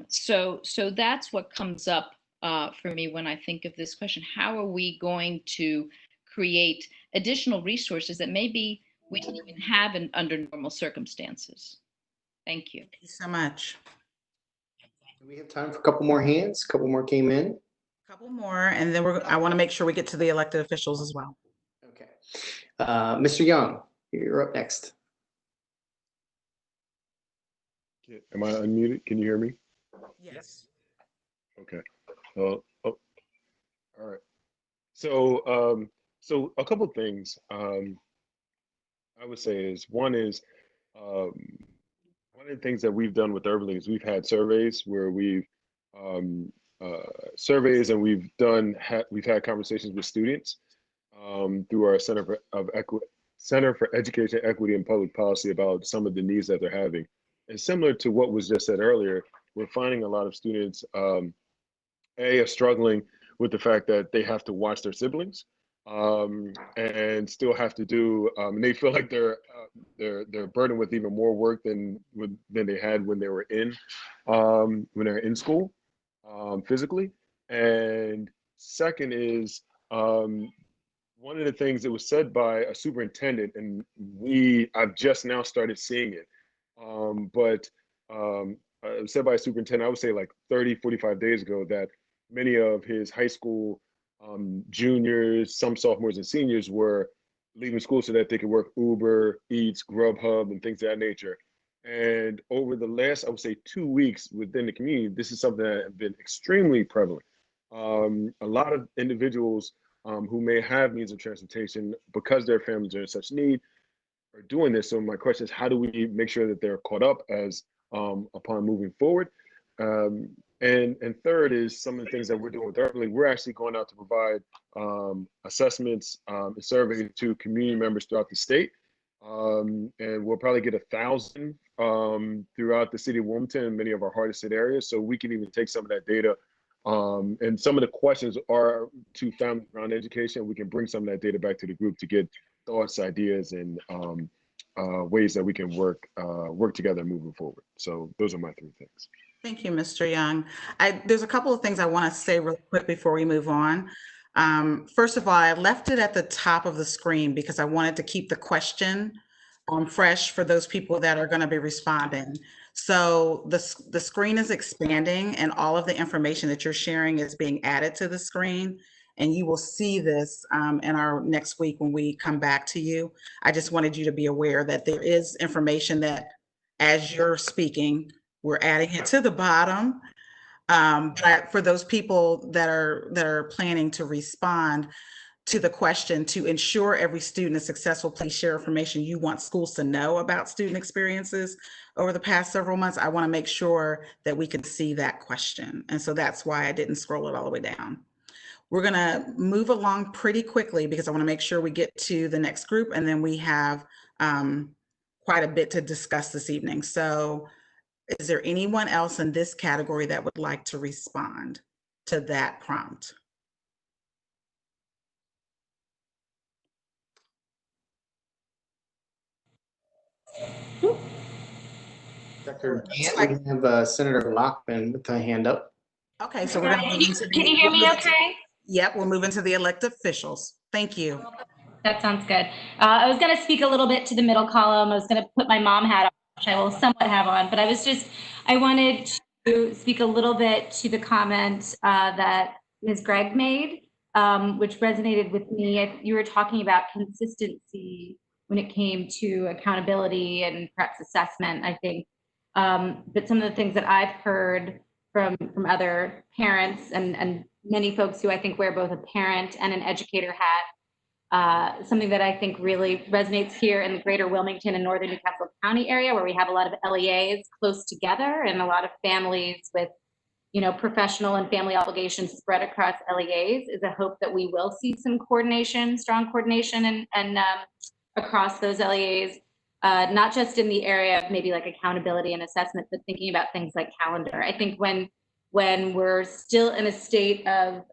So that's what comes up for me when I think of this question. How are we going to create additional resources that maybe we didn't even have under normal circumstances? Thank you. Thank you so much. We have time for a couple more hands. A couple more came in. A couple more, and then I want to make sure we get to the elected officials as well. Okay. Mr. Young, you're up next. Am I unmuted? Can you hear me? Yes. Okay. Oh, all right. So, so a couple things I would say is one is one of the things that we've done with Urban is we've had surveys where we've surveys and we've had conversations with students through our Center for Education Equity and Public Policy about some of the needs that they're having. And similar to what was just said earlier, we're finding a lot of students are struggling with the fact that they have to watch their siblings and still have to do. And they feel like they're burdened with even more work than they had when they were in school physically. And second is one of the things that was said by a superintendent, and I've just now started seeing it, but it was said by a superintendent, I would say like 30, 45 days ago, that many of his high school juniors, some sophomores and seniors were leaving school so that they could work Uber, Eats, Grubhub, and things of that nature. And over the last, I would say 2 weeks within the community, this is something that has been extremely prevalent. A lot of individuals who may have means of transportation because their families are in such need are doing this. So my question is, how do we make sure that they're caught up as upon moving forward? And third is some of the things that we're doing with Earthly. We're actually going out to provide assessments and surveys to community members throughout the state. And we'll probably get 1,000 throughout the city of Wilmington and many of our hardest hit areas. So we can even take some of that data. And some of the questions are to families around education. We can bring some of that data back to the group to get thoughts, ideas, and ways that we can work together moving forward. So those are my 3 things. Thank you, Mr. Young. There's a couple of things I want to say real quick before we move on. First of all, I left it at the top of the screen because I wanted to keep the question fresh for those people that are going to be responding. So the screen is expanding and all of the information that you're sharing is being added to the screen. And you will see this in our next week when we come back to you. I just wanted you to be aware that there is information that as you're speaking, we're adding it to the bottom. But for those people that are planning to respond to the question, to ensure every student is successful, please share information you want schools to know about student experiences over the past several months. I want to make sure that we can see that question. And so that's why I didn't scroll it all the way down. We're going to move along pretty quickly because I want to make sure we get to the next group, and then we have quite a bit to discuss this evening. So is there anyone else in this category that would like to respond to that prompt? Dr. Gant, we have Senator Lockman with a hand up. Okay, so we're going to move into Can you hear me okay? Yep, we'll move into the elected officials. Thank you. That sounds good. I was going to speak a little bit to the middle column. I was going to put my mom hat on, which I will somewhat have on, but I wanted to speak a little bit to the comment that Ms. Gregg made, which resonated with me. You were talking about consistency when it came to accountability and perhaps assessment, I think. But some of the things that I've heard from other parents and many folks who I think wear both a parent and an educator hat, something that I think really resonates here in the greater Wilmington and northern Newcastle County area, where we have a lot of LEAs close together and a lot of families with, professional and family obligations spread across LEAs, is a hope that we will see some coordination, strong coordination and across those LEAs, not just in the area of maybe like accountability and assessment, but thinking about things like calendar. I think when we're still in a state of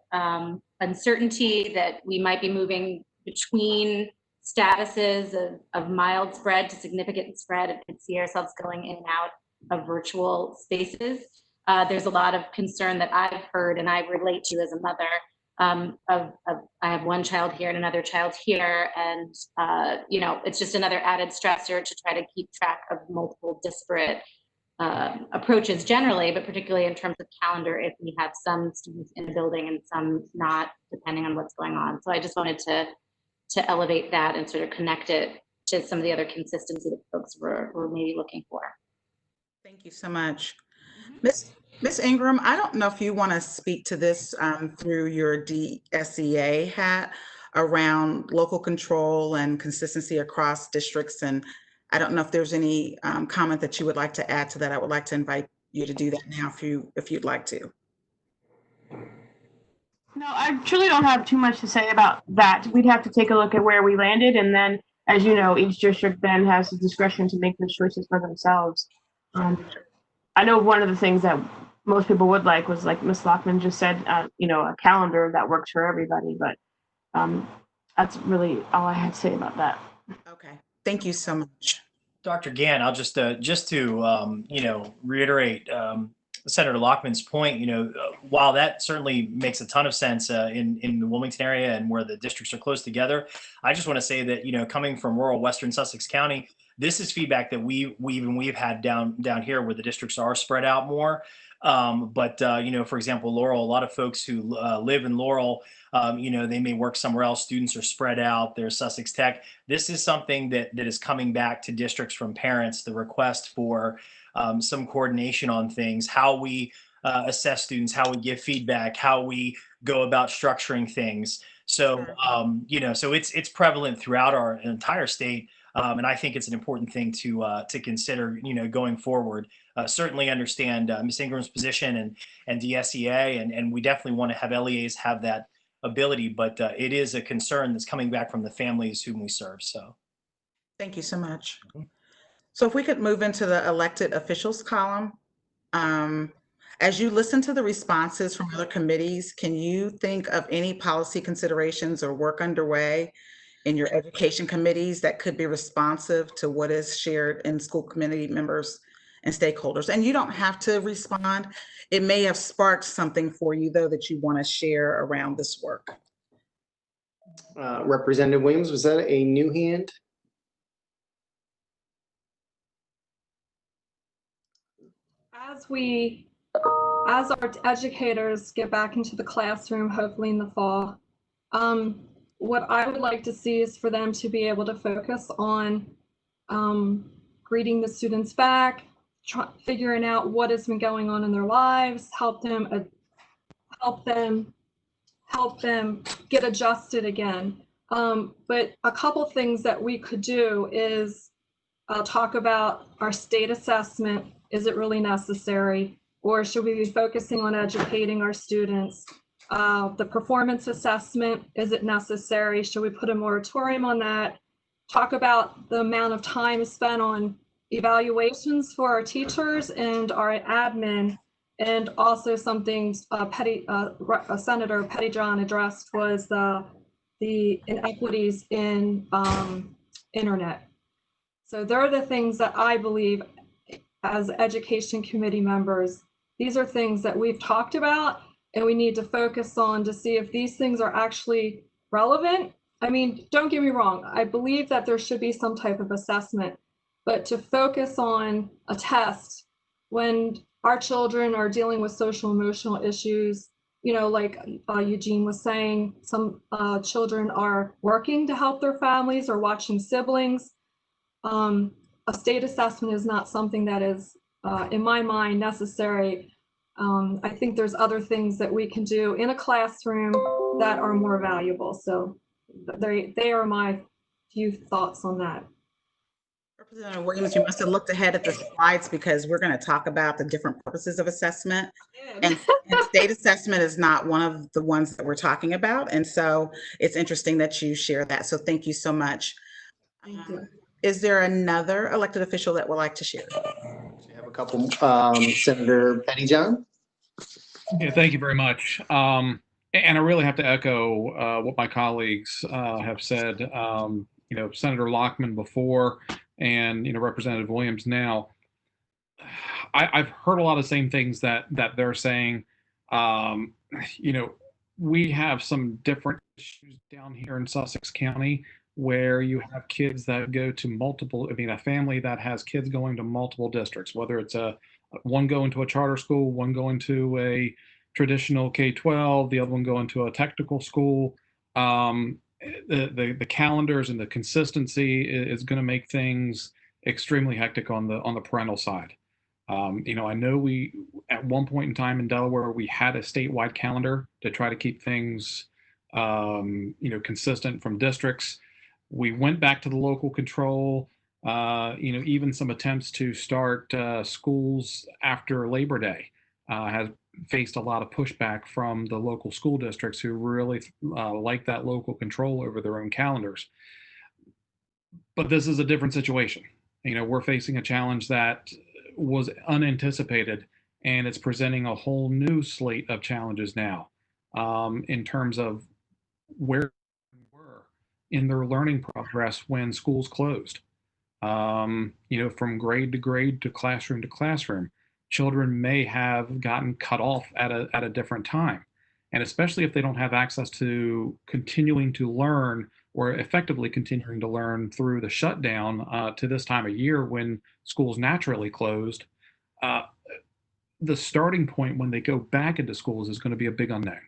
uncertainty that we might be moving between statuses of mild spread to significant spread and could see ourselves going in and out of virtual spaces. There's a lot of concern that I've heard and I relate to as a mother I have one child here and another child here. And, it's just another added stressor to try to keep track of multiple disparate approaches generally, but particularly in terms of calendar, if we have some students in the building and some not, depending on what's going on. So I just wanted to elevate that and sort of connect it to some of the other consistency that folks were maybe looking for. Thank you so much. Ms. Ingram, I don't know if you want to speak to this through your DSEA hat around local control and consistency across districts. And I don't know if there's any comment that you would like to add to that. I would like to invite you to do that now if you'd like to. No, I truly don't have too much to say about that. We'd have to take a look at where we landed. And then, as you know, each district then has the discretion to make those choices for themselves. I know one of the things that most people would like was, like Ms. Lockman just said, a calendar that works for everybody. But that's really all I had to say about that. Okay, thank you so much. Dr. Gant, I'll just to reiterate Senator Lockman's point. While that certainly makes a ton of sense in the Wilmington area and where the districts are close together, I just want to say that coming from rural Western Sussex County, this is feedback that we've had down here where the districts are spread out more. But for example, Laurel, a lot of folks who live in Laurel, they may work somewhere else. Students are spread out. There's Sussex Tech. This is something that is coming back to districts from parents, the request for some coordination on things, how we assess students, how we give feedback, how we go about structuring things. So, so it's prevalent throughout our entire state. And I think it's an important thing to consider, going forward. Certainly understand Ms. Ingram's position and DSEA, and we definitely want to have LEAs have that ability, but it is a concern that's coming back from the families whom we serve. So Thank you so much. So if we could move into the elected officials column. As you listen to the responses from other committees, can you think of any policy considerations or work underway in your education committees that could be responsive to what is shared in school committee members and stakeholders? And you don't have to respond. It may have sparked something for you, though, that you want to share around this work. Representative Williams, was that a new hand? As our educators get back into the classroom, hopefully in the fall, what I would like to see is for them to be able to focus on greeting the students back, figuring out what has been going on in their lives, help them get adjusted again. But a couple things that we could do is talk about our state assessment. Is it really necessary? Or should we be focusing on educating our students? The performance assessment, is it necessary? Should we put a moratorium on that? Talk about the amount of time spent on evaluations for our teachers and our admin. And also something Senator Pettyjohn addressed was the inequities in internet. So there are the things that I believe as education committee members, these are things that we've talked about and we need to focus on to see if these things are actually relevant. I mean, don't get me wrong. I believe that there should be some type of assessment, but to focus on a test when our children are dealing with social emotional issues, like Eugene was saying, some children are working to help their families or watching siblings. A state assessment is not something that is, in my mind, necessary. I think there's other things that we can do in a classroom that are more valuable. So they are my few thoughts on that. Representative Williams, you must have looked ahead at the slides because we're going to talk about the different purposes of assessment. And state assessment is not one of the ones that we're talking about. And so it's interesting that you share that. So thank you so much. Thank you. Is there another elected official that would like to share? We have a couple. Senator Pettyjohn. Yeah, thank you very much. And I really have to echo what my colleagues have said. Senator Lockman before, and Representative Williams now. I've heard a lot of the same things that they're saying. We have some different issues down here in Sussex County where you have kids that go to multiple. A family that has kids going to multiple districts, whether it's one going to a charter school, one going to a traditional K-12, the other one going to a technical school. The calendars and the consistency is going to make things extremely hectic on the parental side. I know we at one point in time in Delaware we had a statewide calendar to try to keep things consistent from districts. We went back to the local control. Even some attempts to start schools after Labor Day has faced a lot of pushback from the local school districts who really like that local control over their own calendars. But this is a different situation. We're facing a challenge that was unanticipated, and it's presenting a whole new slate of challenges now in terms of where we were in their learning progress when schools closed. From grade to grade to classroom, children may have gotten cut off at a different time. And especially if they don't have access to continuing to learn or effectively continuing to learn through the shutdown to this time of year when schools naturally closed, the starting point when they go back into schools is going to be a big unknown.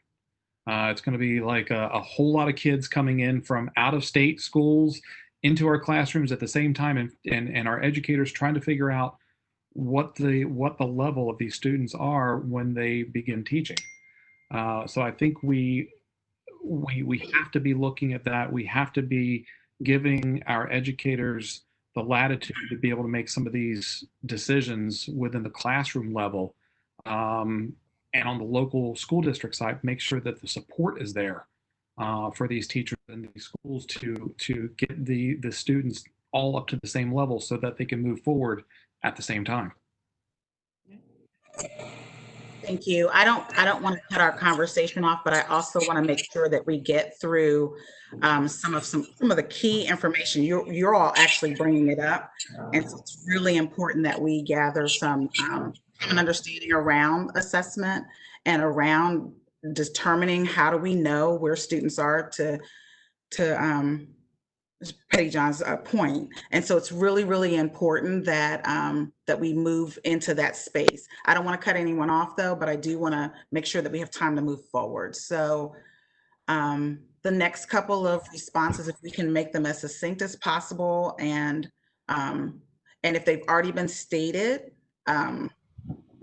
It's going to be like a whole lot of kids coming in from out-of-state schools into our classrooms at the same time, and our educators trying to figure out what the level of these students are when they begin teaching. So I think we have to be looking at that. We have to be giving our educators the latitude to be able to make some of these decisions within the classroom level, and on the local school district side, make sure that the support is there for these teachers and these schools to get the students all up to the same level so that they can move forward at the same time. Thank you. I don't want to cut our conversation off, but I also want to make sure that we get through some of the key information. You're all actually bringing it up, and so it's really important that we gather some common understanding around assessment and around determining how do we know where students are to Petty John's point. And so it's really, really important that that we move into that space. I don't want to cut anyone off though, but I do want to make sure that we have time to move forward. So the next couple of responses, if we can make them as succinct as possible, and if they've already been stated,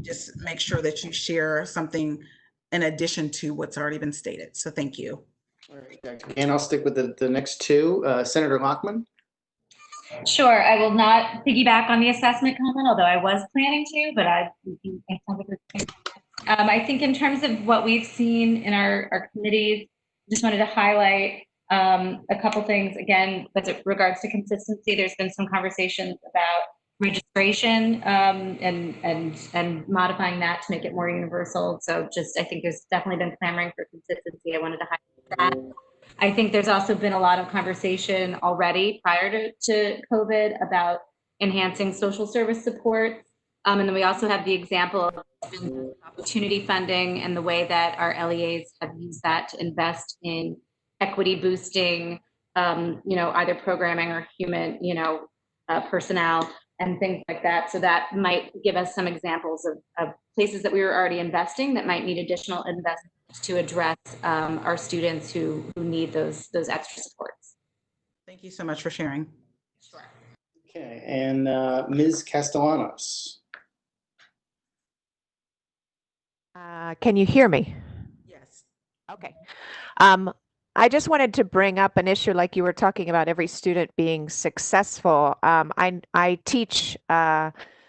just make sure that you share something in addition to what's already been stated. So thank you. All right, Dr. Gann, I'll stick with the next two. Senator Lockman. Sure, I will not piggyback on the assessment comment, although I was planning to, but I think in terms of what we've seen in our committees, just wanted to highlight a couple things. Again, with regards to consistency, there's been some conversations about registration and modifying that to make it more universal. So I think there's definitely been clamoring for consistency. I wanted to highlight that. I think there's also been a lot of conversation already prior to COVID about enhancing social service support. And then we also have the example of opportunity funding and the way that our LEAs have used that to invest in equity boosting, either programming or human, personnel and things like that. So that might give us some examples of places that we were already investing that might need additional investment to address our students who need those extra supports. Thank you so much for sharing. Sure. Okay, and Ms. Castellanos. Can you hear me? Yes. Okay. I just wanted to bring up an issue like you were talking about every student being successful. I teach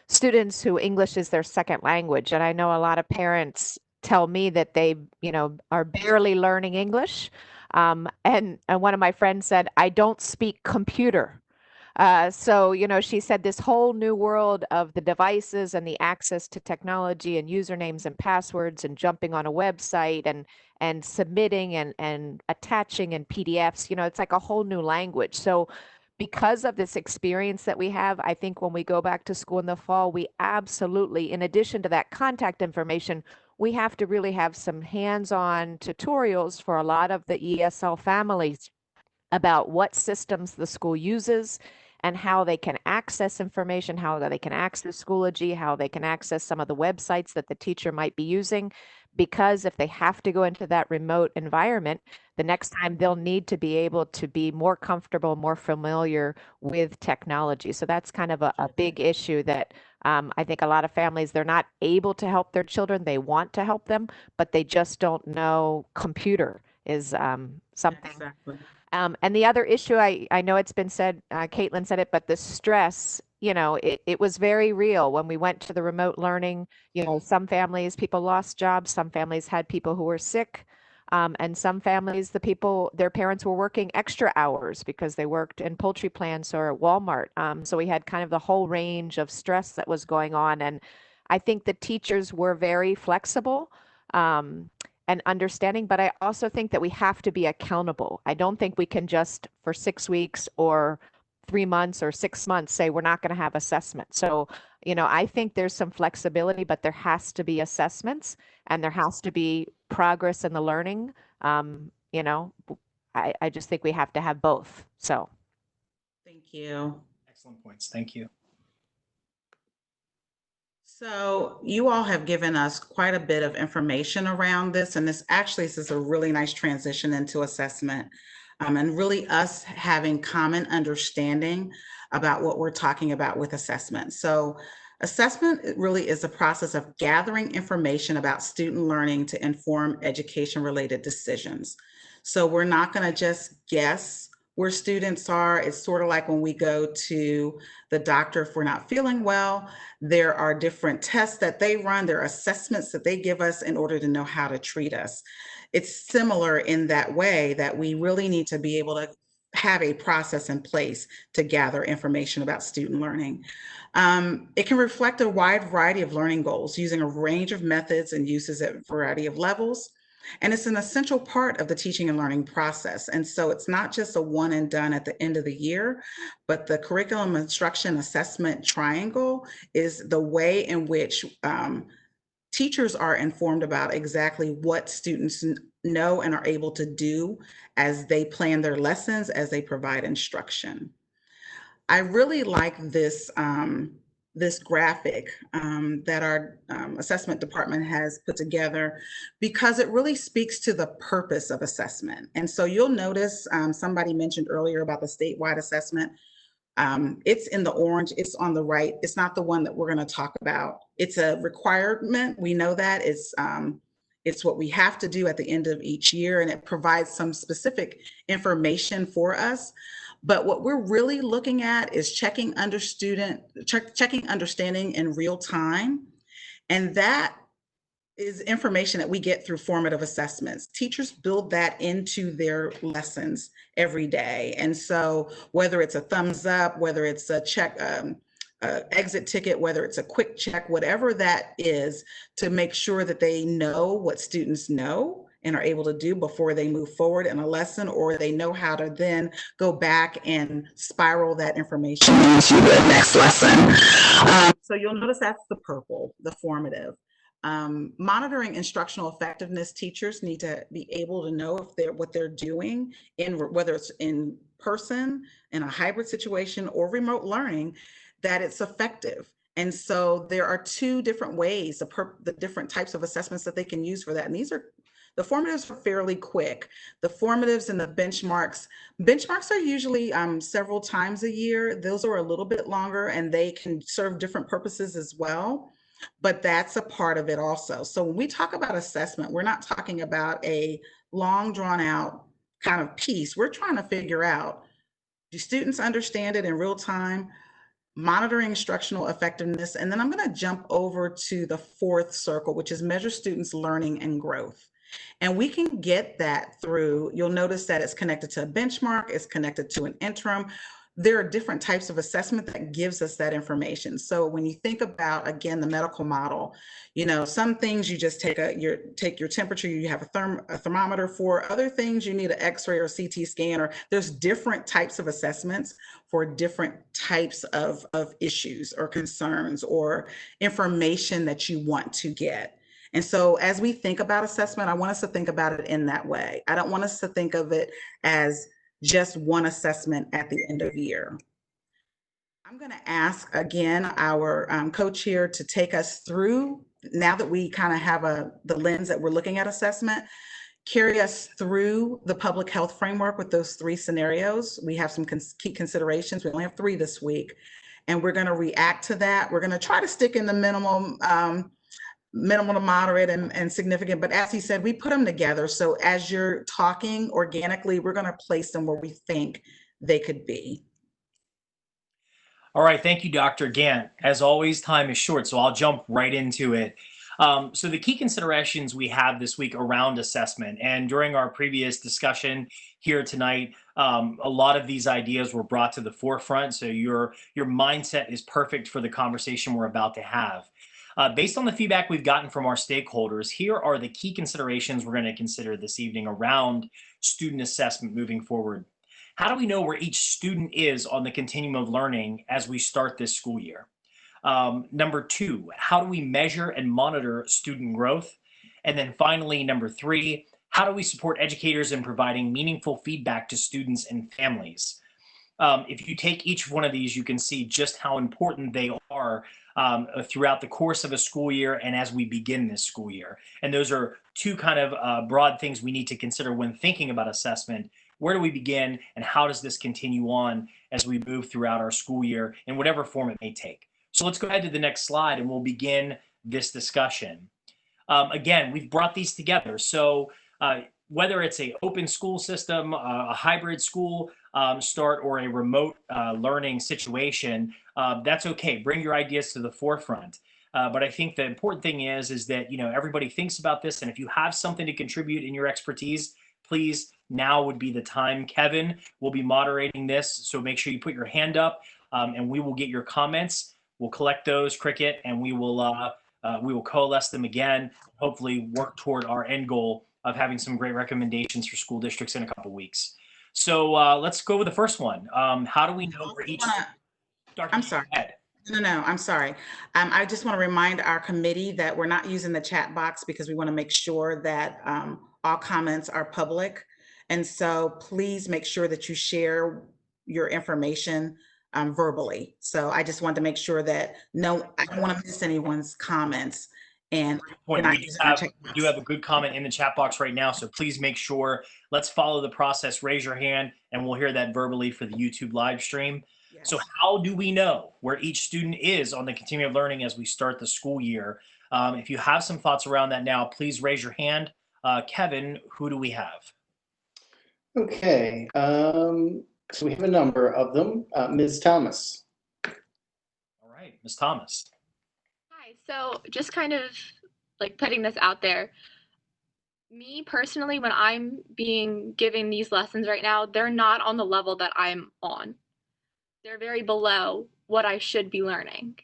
students who English is their second language, and I know a lot of parents tell me that they, are barely learning English. And one of my friends said, "I don't speak computer." So, she said this whole new world of the devices and the access to technology and usernames and passwords and jumping on a website and submitting and attaching in PDFs, it's like a whole new language. So because of this experience that we have, I think when we go back to school in the fall, we absolutely, in addition to that contact information, we have to really have some hands-on tutorials for a lot of the ESL families about what systems the school uses and how they can access information, how they can access Schoology, how they can access some of the websites that the teacher might be using. Because if they have to go into that remote environment, the next time they'll need to be able to be more comfortable, more familiar with technology. So that's kind of a big issue that I think a lot of families, they're not able to help their children. They want to help them, but they just don't know computer is something. Exactly. And the other issue, I know it's been said, Caitlin said it, but the stress, it was very real when we went to the remote learning. Some families, people lost jobs. Some families had people who were sick. And some families, their parents were working extra hours because they worked in poultry plants or at Walmart. So we had kind of the whole range of stress that was going on. And I think the teachers were very flexible. And understanding, but I also think that we have to be accountable. I don't think we can just for 6 weeks or 3 months or 6 months say we're not going to have assessment. So, I think there's some flexibility, but there has to be assessments and there has to be progress in the learning. I just think we have to have both. So. Thank you. Excellent points. Thank you. So you all have given us quite a bit of information around this, and this is a really nice transition into assessment, and really us having common understanding about what we're talking about with assessment. So assessment really is a process of gathering information about student learning to inform education-related decisions. So we're not going to just guess where students are. It's sort of like when we go to the doctor if we're not feeling well. There are different tests that they run. There are assessments that they give us in order to know how to treat us. It's similar in that way that we really need to be able to have a process in place to gather information about student learning. It can reflect a wide variety of learning goals using a range of methods and uses at a variety of levels. And it's an essential part of the teaching and learning process. And so it's not just a one and done at the end of the year, but the curriculum instruction assessment triangle is the way in which teachers are informed about exactly what students know and are able to do as they plan their lessons, as they provide instruction. I really like this this graphic that our assessment department has put together because it really speaks to the purpose of assessment. And so you'll notice somebody mentioned earlier about the statewide assessment. It's in the orange, it's on the right. It's not the one that we're going to talk about. It's a requirement. We know that it's what we have to do at the end of each year, and it provides some specific information for us. But what we're really looking at is checking understanding in real time. And that is information that we get through formative assessments. Teachers build that into their lessons every day. And so whether it's a thumbs up, whether it's a check, exit ticket, whether it's a quick check, whatever that is, to make sure that they know what students know and are able to do before they move forward in a lesson, or they know how to then go back and spiral that information into the next lesson. So you'll notice that's the purple, the formative. Monitoring instructional effectiveness, teachers need to be able to know if what they're doing, whether it's in person, in a hybrid situation, or remote learning, that it's effective. And so there are two different ways, the different types of assessments that they can use for that. And the formatives are fairly quick. The formatives and the benchmarks are usually several times a year. Those are a little bit longer, and they can serve different purposes as well. But that's a part of it also. So when we talk about assessment, we're not talking about a long drawn out kind of piece. We're trying to figure out, do students understand it in real time? Monitoring instructional effectiveness. And then I'm going to jump over to the fourth circle, which is measure students' learning and growth. And we can get that through, you'll notice that it's connected to a benchmark, it's connected to an interim. There are different types of assessment that gives us that information. So when you think about, again, the medical model, some things you just take your temperature, you have a thermometer for. Other things you need an X-ray or CT scan, or there's different types of assessments for different types of issues or concerns or information that you want to get. And so as we think about assessment, I want us to think about it in that way. I don't want us to think of it as just one assessment at the end of year. I'm going to ask again our co-chair to take us through, now that we kind of have the lens that we're looking at assessment, carry us through the public health framework with those three scenarios. We have some key considerations. We only have 3 this week, and we're going to react to that. We're going to try to stick in the minimum to moderate and significant, but as he said, we put them together. So as you're talking organically, we're going to place them where we think they could be. All right, thank you, Dr. Gant. As always, time is short, so I'll jump right into it. So the key considerations we have this week around assessment, and during our previous discussion here tonight, a lot of these ideas were brought to the forefront. So your mindset is perfect for the conversation we're about to have. Based on the feedback we've gotten from our stakeholders, here are the key considerations we're going to consider this evening around student assessment moving forward. How do we know where each student is on the continuum of learning as we start this school year? Number 2, how do we measure and monitor student growth? And then finally, number 3, how do we support educators in providing meaningful feedback to students and families? If you take each one of these, you can see just how important they are throughout the course of a school year and as we begin this school year. And those are 2 kind of broad things we need to consider when thinking about assessment. Where do we begin, and how does this continue on as we move throughout our school year in whatever form it may take? So let's go ahead to the next slide and we'll begin this discussion. Again, we've brought these together. So whether it's an open school system, a hybrid school, start or a remote learning situation, that's okay. Bring your ideas to the forefront. But I think the important thing is that, you know, everybody thinks about this. And if you have something to contribute in your expertise, please, now would be the time. Kevin will be moderating this. So make sure you put your hand up and we will get your comments. We'll collect those, Cricket, and we will coalesce them again, hopefully work toward our end goal of having some great recommendations for school districts in a couple weeks. So let's go with the first one. How do we know where each... I'm sorry. No, I'm sorry. I just want to remind our committee that we're not using the chat box because we want to make sure that all comments are public. And so please make sure that you share your information verbally. So I just wanted to make sure that I don't want to miss anyone's comments. And we do have a good comment in the chat box right now. So please make sure, let's follow the process. Raise your hand and we'll hear that verbally for the YouTube live stream. Yes. So how do we know where each student is on the continuum of learning as we start the school year? If you have some thoughts around that now, please raise your hand. Kevin, who do we have? Okay, so we have a number of them. Ms. Thomas. All right, Ms. Thomas. Hi, so just kind of like putting this out there. Me personally, when I'm being given these lessons right now, they're not on the level that I'm on. They're very below what I should be learning.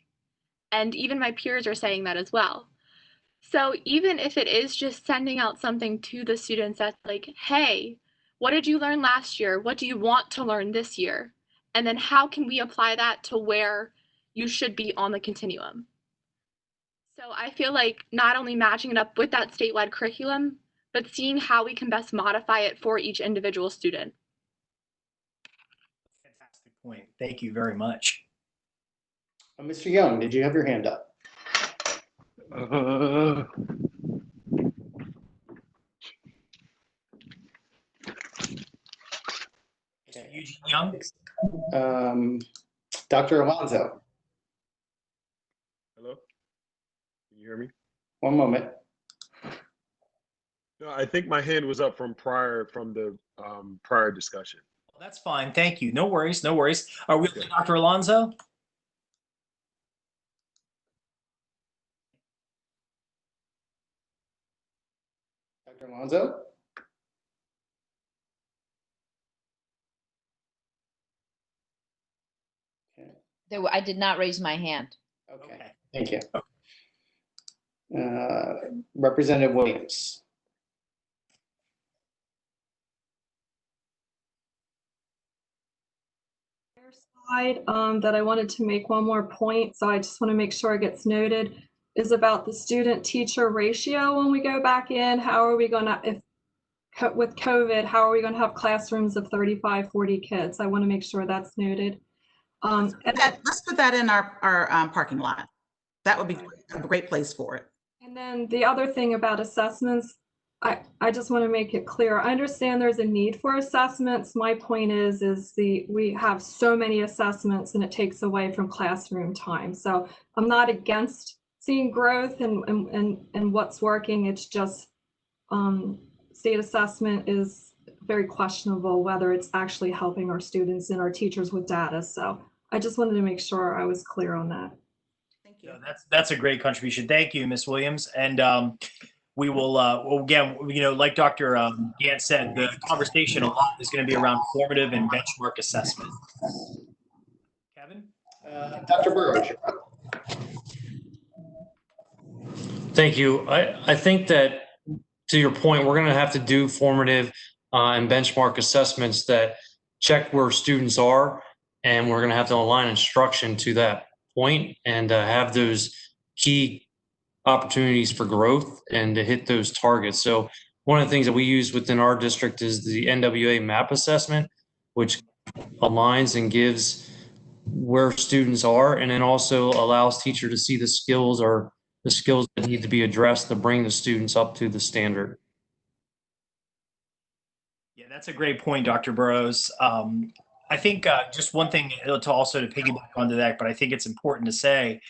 And even my peers are saying that as well. So even if it is just sending out something to the students that's like, hey, what did you learn last year? What do you want to learn this year? And then how can we apply that to where you should be on the continuum? So I feel like not only matching it up with that statewide curriculum, but seeing how we can best modify it for each individual student. Fantastic point. Thank you very much. Mr. Young, did you have your hand up? Mr. Eugene Young? Dr. Alonso. Hello? Can you hear me? One moment. No, I think my hand was up from the prior discussion. Well, that's fine. Thank you. No worries. No worries. Are we with Dr. Alonso? Dr. Alonso? I did not raise my hand. Okay. Thank you. Representative Williams. Slide that I wanted to make one more point, so I just want to make sure it gets noted, is about the student-teacher ratio when we go back in. How are we going to, with COVID, how are we going to have classrooms of 35, 40 kids? I want to make sure that's noted. Let's put that in our parking lot. That would be a great place for it. And then the other thing about assessments, I just want to make it clear. I understand there's a need for assessments. My point is we have so many assessments and it takes away from classroom time. So I'm not against seeing growth and what's working. It's just state assessment is very questionable whether it's actually helping our students and our teachers with data. So I just wanted to make sure I was clear on that. Thank you. That's a great contribution. Thank you, Ms. Williams. And we will, again, like Dr. Gant said, the conversation a lot is going to be around formative and benchmark assessment. Kevin? Dr. Burrows. Thank you. I think that, to your point, we're going to have to do formative and benchmark assessments that check where students are, and we're going to have to align instruction to that point and have those key opportunities for growth and to hit those targets. So one of the things that we use within our district is the NWA MAP assessment, which aligns and gives where students are, and then also allows teacher to see the skills that need to be addressed to bring the students up to the standard. Yeah, that's a great point, Dr. Burrows. I think just one thing to piggyback onto that, but I think it's important to say,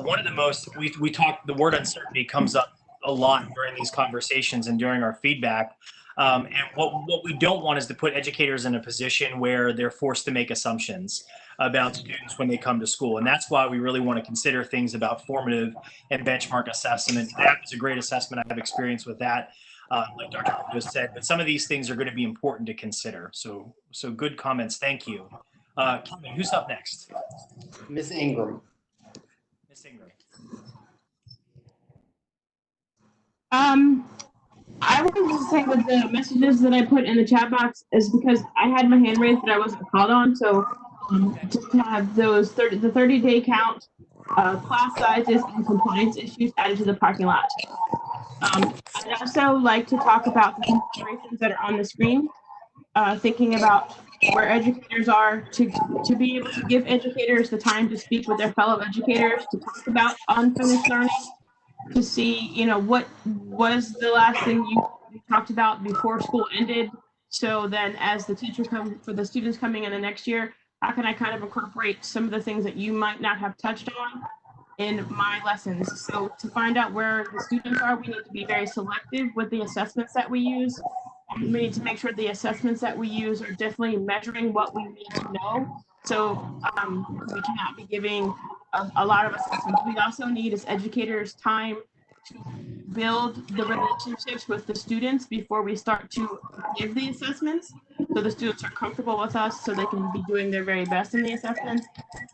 one of the most, we talk, the word uncertainty comes up a lot during these conversations and during our feedback. And what we don't want is to put educators in a position where they're forced to make assumptions about students when they come to school. And that's why we really want to consider things about formative and benchmark assessment. That is a great assessment. I have experience with that, like Dr. just said, but some of these things are going to be important to consider. So good comments. Thank you. Kevin, who's up next? Ms. Ingram. Ms. Ingram. I wanted to say that the messages that I put in the chat box is because I had my hand raised, but I wasn't called on. So just to have those the 30-day count, class sizes, and compliance issues added to the parking lot. I'd also like to talk about the considerations that are on the screen, thinking about where educators are to be able to give educators the time to speak with their fellow educators, to talk about unfinished learning, to see, what was the last thing you talked about before school ended. So then as the teachers come, for the students coming in the next year, how can I kind of incorporate some of the things that you might not have touched on in my lessons? So to find out where the students are, we need to be very selective with the assessments that we use. We need to make sure the assessments that we use are definitely measuring what we need to know. So we cannot be giving a lot of assessments. We also need, as educators, time to build the relationships with the students before we start to give the assessments, so the students are comfortable with us, so they can be doing their very best in the assessments.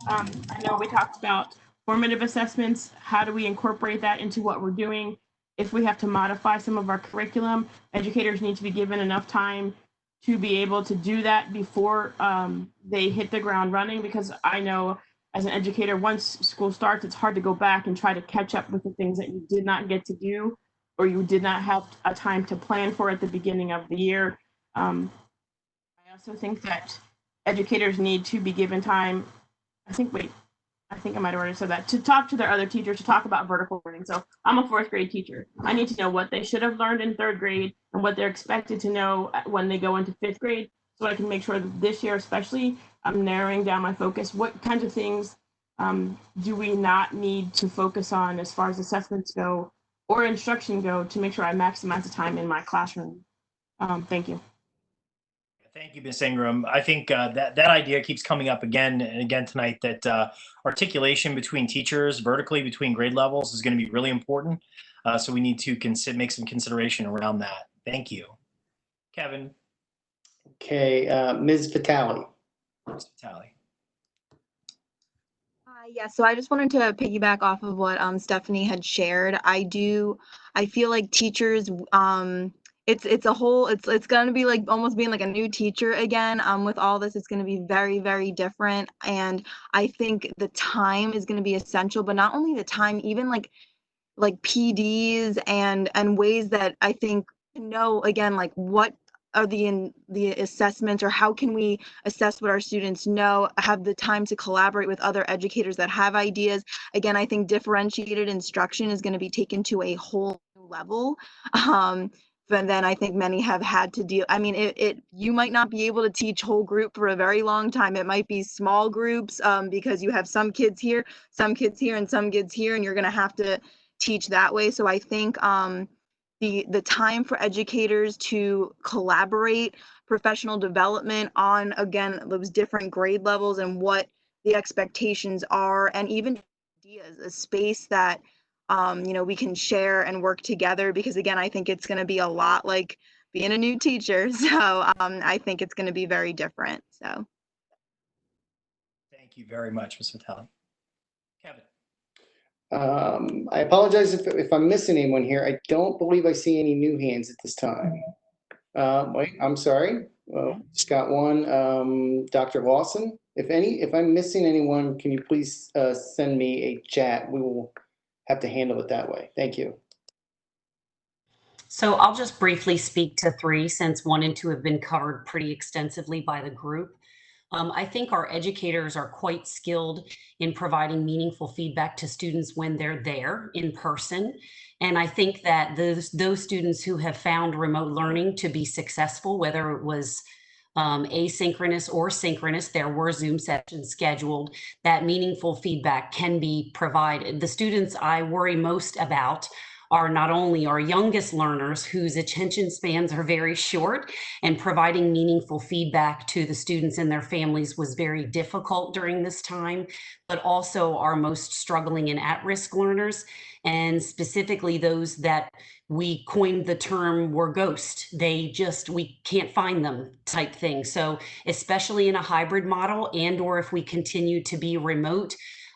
I know we talked about formative assessments. How do we incorporate that into what we're doing? If we have to modify some of our curriculum, educators need to be given enough time to be able to do that before they hit the ground running, because I know as an educator, once school starts, it's hard to go back and try to catch up with the things that you did not get to do or you did not have a time to plan for at the beginning of the year. I also think that educators need to be given time. I think I might have already said that, to talk to their other teachers, to talk about vertical learning. So I'm a 4th grade teacher. I need to know what they should have learned in 3rd grade and what they're expected to know when they go into 5th grade, so I can make sure that this year especially, I'm narrowing down my focus. What kinds of things do we not need to focus on as far as assessments go or instruction go, to make sure I maximize the time in my classroom? Thank you. Thank you, Ms. Ingram. I think that idea keeps coming up again and again tonight, that articulation between teachers vertically between grade levels is going to be really important. So we need to make some consideration around that. Thank you. Kevin. Okay, Ms. Vitale. Ms. Vitale. Yeah, so I just wanted to piggyback off of what Stephanie had shared. I feel like teachers, it's going to be like almost being like a new teacher again. With all this, it's going to be very, very different. And I think the time is going to be essential, but not only the time, even like PDs and ways that I think know, again, like what are the assessments, or how can we assess what our students know, have the time to collaborate with other educators that have ideas. Again, I think differentiated instruction is going to be taken to a whole new level. But then I think many have had to deal. I mean, you might not be able to teach whole group for a very long time. It might be small groups because you have some kids here, and some kids here, and you're going to have to teach that way. So I think the time for educators to collaborate, professional development on, again, those different grade levels and what the expectations are, and even ideas, a space that we can share and work together, because again, I think it's going to be a lot like being a new teacher. So I think it's going to be very different. So Thank you very much, Ms. Vitale. Kevin. I apologize if I'm missing anyone here. I don't believe I see any new hands at this time. Wait, I'm sorry. Well, just got one. Dr. Lawson, if I'm missing anyone, can you please send me a chat? We will have to handle it that way. Thank you. So I'll just briefly speak to 3, since 1 and 2 have been covered pretty extensively by the group. I think our educators are quite skilled in providing meaningful feedback to students when they're there in person. And I think that those students who have found remote learning to be successful, whether it was asynchronous or synchronous, there were Zoom sessions scheduled, that meaningful feedback can be provided. The students I worry most about are not only our youngest learners whose attention spans are very short, and providing meaningful feedback to the students and their families was very difficult during this time, but also our most struggling and at-risk learners, and specifically those that we coined the term were ghost. We can't find them type thing. So especially in a hybrid model and or if we continue to be remote,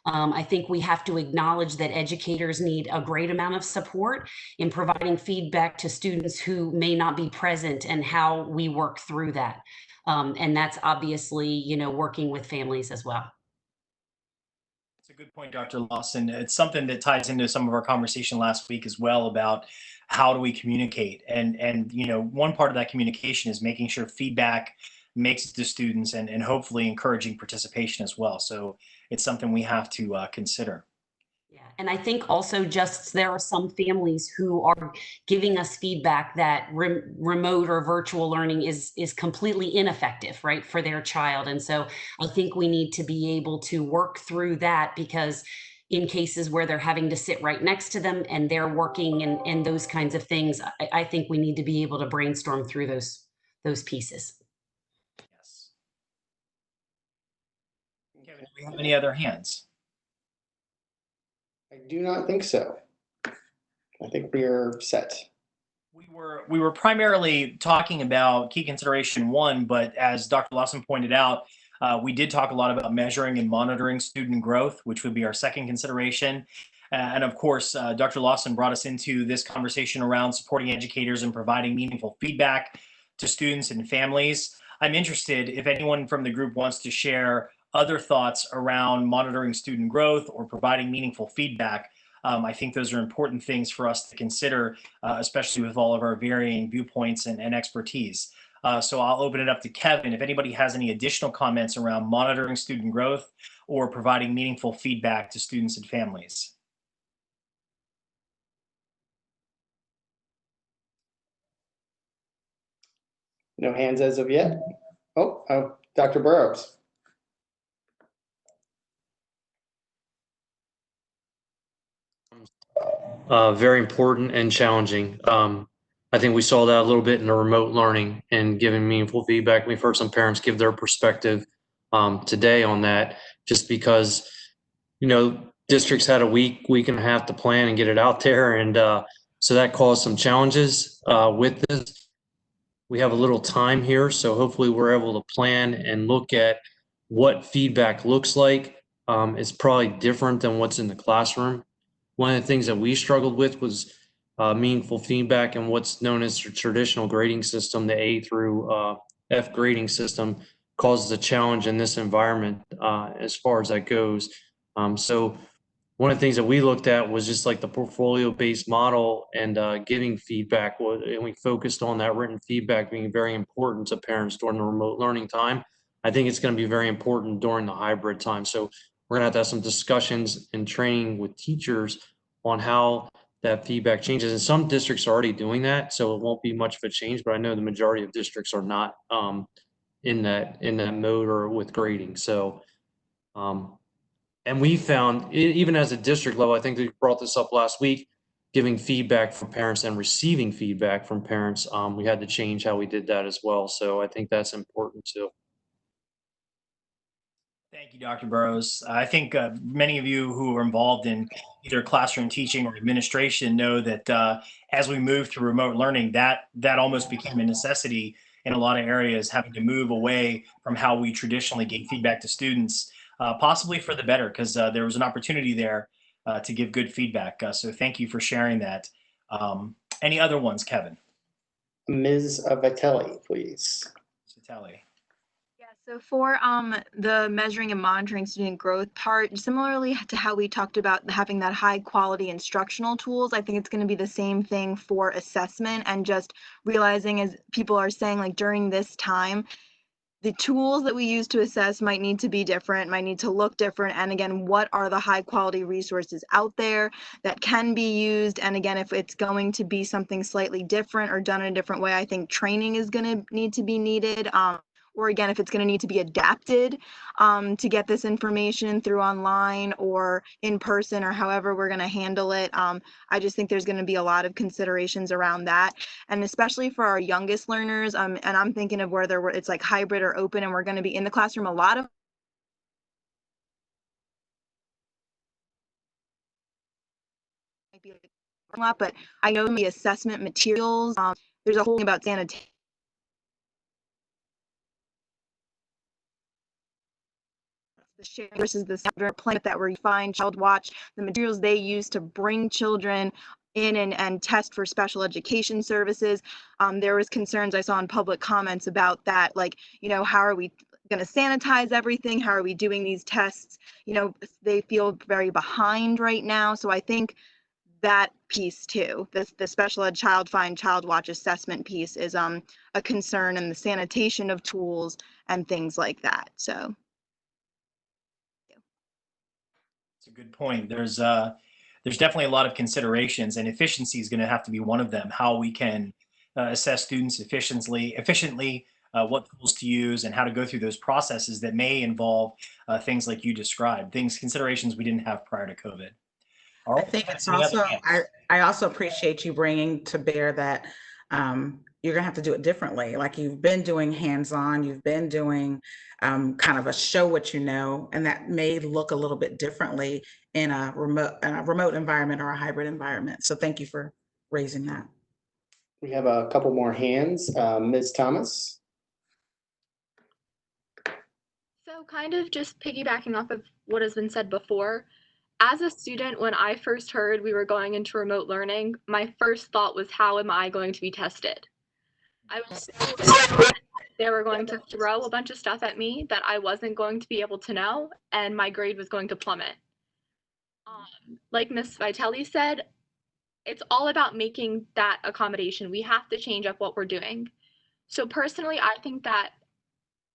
I think we have to acknowledge that educators need a great amount of support in providing feedback to students who may not be present and how we work through that. And that's obviously, working with families as well. It's a good point, Dr. Lawson. It's something that ties into some of our conversation last week as well about how do we communicate. And one part of that communication is making sure feedback makes it to students and hopefully encouraging participation as well. So it's something we have to consider. Yeah, and I think also just there are some families who are giving us feedback that remote or virtual learning is completely ineffective, right, for their child. And so I think we need to be able to work through that, because in cases where they're having to sit right next to them and they're working and those kinds of things, I think we need to be able to brainstorm through those pieces. Yes. Kevin, do we have any other hands? I do not think so. I think we are set. We were primarily talking about key consideration 1, but as Dr. Lawson pointed out, we did talk a lot about measuring and monitoring student growth, which would be our second consideration. And of course, Dr. Lawson brought us into this conversation around supporting educators and providing meaningful feedback to students and families. I'm interested if anyone from the group wants to share other thoughts around monitoring student growth or providing meaningful feedback. I think those are important things for us to consider, especially with all of our varying viewpoints and expertise. So I'll open it up to Kevin. If anybody has any additional comments around monitoring student growth or providing meaningful feedback to students and families. No hands as of yet. Oh, Dr. Burrows. Very important and challenging. I think we saw that a little bit in the remote learning and giving meaningful feedback. We've heard some parents give their perspective today on that, just because, districts had a week and a half to plan and get it out there. And so that caused some challenges with this. We have a little time here, so hopefully we're able to plan and look at what feedback looks like. It's probably different than what's in the classroom. One of the things that we struggled with was meaningful feedback and what's known as the traditional grading system. The A through F grading system causes a challenge in this environment as far as that goes. So one of the things that we looked at was just like the portfolio-based model and giving feedback. And we focused on that written feedback being very important to parents during the remote learning time. I think it's going to be very important during the hybrid time. So we're going to have some discussions and training with teachers on how that feedback changes. And some districts are already doing that, so it won't be much of a change, but I know the majority of districts are not in that mode or with grading. So, and we found, even as a district level, I think they brought this up last week, giving feedback from parents and receiving feedback from parents. We had to change how we did that as well. So I think that's important too. Thank you, Dr. Burrows. I think many of you who are involved in either classroom teaching or administration know that as we move to remote learning, that almost became a necessity in a lot of areas, having to move away from how we traditionally gave feedback to students, possibly for the better, because there was an opportunity there to give good feedback. So thank you for sharing that. Any other ones, Kevin? Ms. Vitelli, please. Vitelli. So for the measuring and monitoring student growth part, similarly to how we talked about having that high quality instructional tools, I think it's going to be the same thing for assessment, and just realizing, as people are saying, like during this time, the tools that we use to assess might need to be different, might need to look different. And again, what are the high quality resources out there that can be used? And again, if it's going to be something slightly different or done in a different way, I think training is going to need to be needed. or again, if it's going to need to be adapted to get this information through online or in person, or however we're going to handle it. I just think there's going to be a lot of considerations around that, and especially for our youngest learners. And I'm thinking of whether it's like hybrid or open, and we're going to be in the classroom. A lot of might be like a lot, but I know the assessment materials. There's a whole thing about sanitation. The share versus the center plan that where you find Child Watch, the materials they use to bring children in and test for special education services. There was concerns I saw in public comments about that, like, you know, how are we going to sanitize everything? How are we doing these tests? You know, they feel very behind right now. So I think that piece too, the special ed child find Child Watch assessment piece is a concern, and the sanitation of tools and things like that. So It's a good point. There's definitely a lot of considerations, and efficiency is going to have to be one of them. How we can assess students efficiently, what tools to use, and how to go through those processes that may involve things like you described, considerations we didn't have prior to COVID. All right. I think it's also, I also appreciate you bringing to bear that you're gonna have to do it differently. Like you've been doing hands-on, you've been doing kind of a show what you know, and that may look a little bit differently in a remote environment or a hybrid environment. So thank you for raising that. We have a couple more hands. Ms. Thomas. So kind of just piggybacking off of what has been said before, as a student, when I first heard we were going into remote learning, my first thought was, how am I going to be tested? I was so afraid they were going to throw a bunch of stuff at me that I wasn't going to be able to know, and my grade was going to plummet. Like Ms. Vitelli said, it's all about making that accommodation. We have to change up what we're doing. So personally, I think that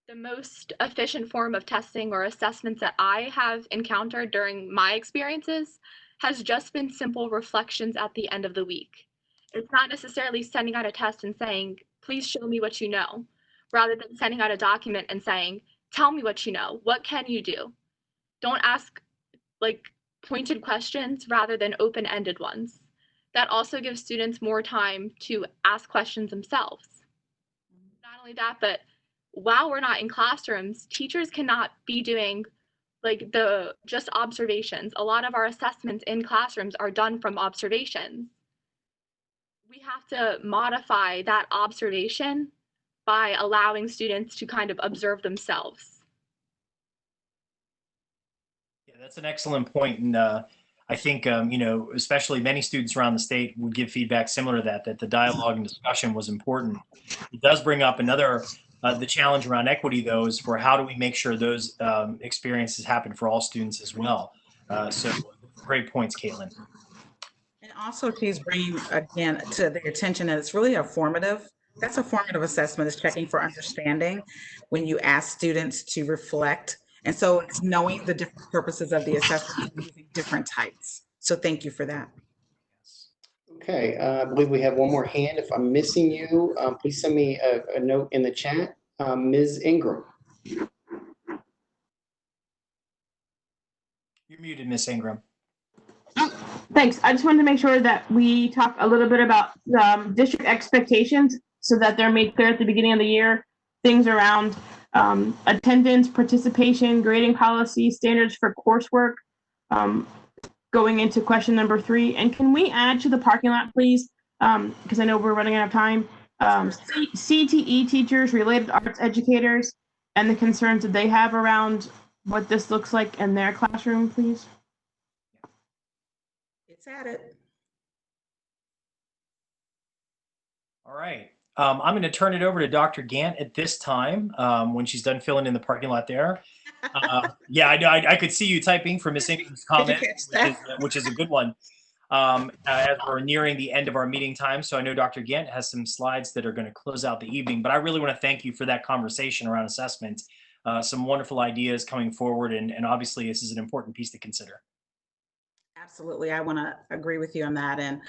the most efficient form of testing or assessments that I have encountered during my experiences has just been simple reflections at the end of the week. It's not necessarily sending out a test and saying, please show me what you know, rather than sending out a document and saying, tell me what you know. What can you do? Don't ask like pointed questions rather than open-ended ones. That also gives students more time to ask questions themselves. Not only that, but while we're not in classrooms, teachers cannot be doing like just observations. A lot of our assessments in classrooms are done from observations. We have to modify that observation by allowing students to kind of observe themselves. Yeah, that's an excellent point. And I think, you know, especially many students around the state would give feedback similar to that the dialogue and discussion was important. It does bring up another, the challenge around equity, though, is for how do we make sure those experiences happen for all students as well. So great points, Caitlin. And also she's bringing again to the attention that it's really a formative. That's a formative assessment, is checking for understanding when you ask students to reflect. And so it's knowing the different purposes of the assessment and using different types. So thank you for that. Okay, I believe we have one more hand. If I'm missing you, please send me a note in the chat. Ms. Ingram. You're muted, Ms. Ingram. Thanks. I just wanted to make sure that we talk a little bit about district expectations so that they're made clear at the beginning of the year. Things around attendance, participation, grading policy, standards for coursework, going into question number 3. And can we add to the parking lot, please? Because I know we're running out of time. CTE teachers, related arts educators, and the concerns that they have around what this looks like in their classroom, please. It's at it. All right. I'm going to turn it over to Dr. Gant at this time when she's done filling in the parking lot there. Yeah, I know. I could see you typing for Ms. Ingram's comment, which is a good one. As we're nearing the end of our meeting time, so I know Dr. Gant has some slides that are going to close out the evening, but I really want to thank you for that conversation around assessment. Some wonderful ideas coming forward, and obviously this is an important piece to consider. Absolutely. I want to agree with you on that. And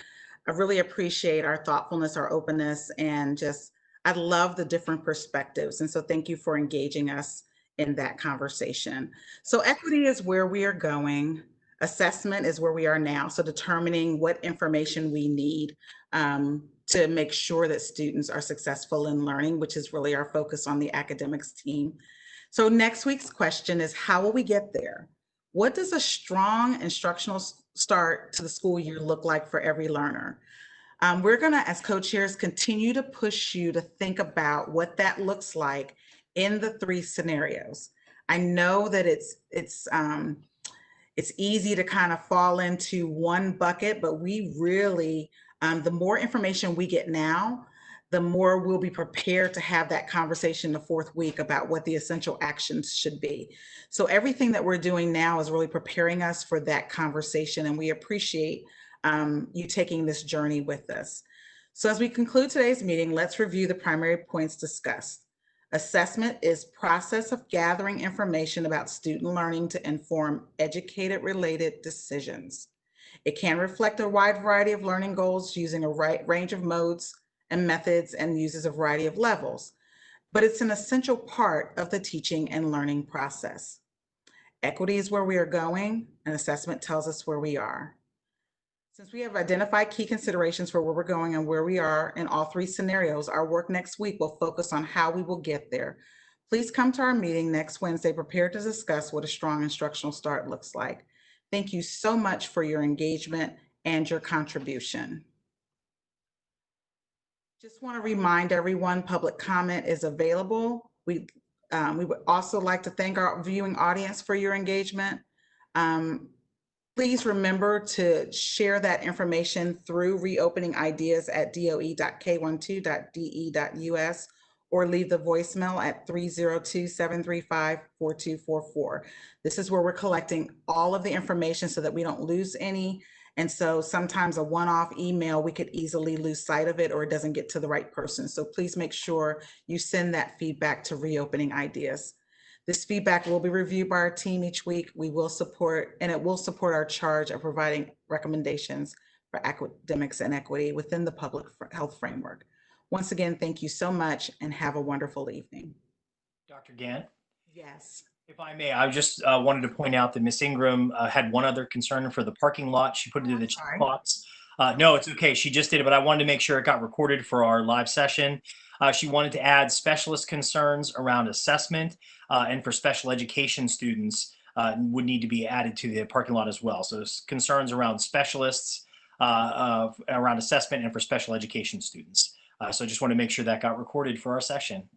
I really appreciate our thoughtfulness, our openness, and just I love the different perspectives. And so thank you for engaging us in that conversation. So equity is where we are going. Assessment is where we are now. So determining what information we need to make sure that students are successful in learning, which is really our focus on the academics team. So next week's question is, how will we get there? What does a strong instructional start to the school year look like for every learner? We're going to, as co-chairs, continue to push you to think about what that looks like in the 3 scenarios. I know that it's easy to kind of fall into one bucket, but we really, the more information we get now, the more we'll be prepared to have that conversation the 4th week about what the essential actions should be. So everything that we're doing now is really preparing us for that conversation, and we appreciate you taking this journey with us. So as we conclude today's meeting, let's review the primary points discussed. Assessment is process of gathering information about student learning to inform educated-related decisions. It can reflect a wide variety of learning goals using a range of modes and methods and uses a variety of levels, but it's an essential part of the teaching and learning process. Equity is where we are going, and assessment tells us where we are. Since we have identified key considerations for where we're going and where we are in all 3 scenarios, our work next week will focus on how we will get there. Please come to our meeting next Wednesday prepared to discuss what a strong instructional start looks like. Thank you so much for your engagement and your contribution. Just want to remind everyone, public comment is available. We would also like to thank our viewing audience for your engagement. Please remember to share that information through reopening ideas at doe.k12.de.us or leave the voicemail at 302-735-4244. This is where we're collecting all of the information so that we don't lose any. And so sometimes a one-off email, we could easily lose sight of it or it doesn't get to the right person. So please make sure you send that feedback to reopening ideas. This feedback will be reviewed by our team each week. We will support, and it will support our charge of providing recommendations for academics and equity within the public health framework. Once again, thank you so much and have a wonderful evening. Dr. Gant? Yes. If I may, I just wanted to point out that Ms. Ingram had one other concern for the parking lot. She put it in the chat box. No, it's okay. She just did it, but I wanted to make sure it got recorded for our live session. She wanted to add specialist concerns around assessment and for special education students would need to be added to the parking lot as well. So concerns around specialists, around assessment and for special education students. So I just want to make sure that got recorded for our session.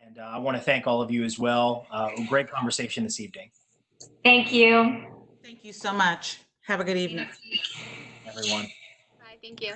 And I want to thank all of you as well. Great conversation this evening. Thank you. Thank you so much. Have a good evening. Everyone. Bye, thank you.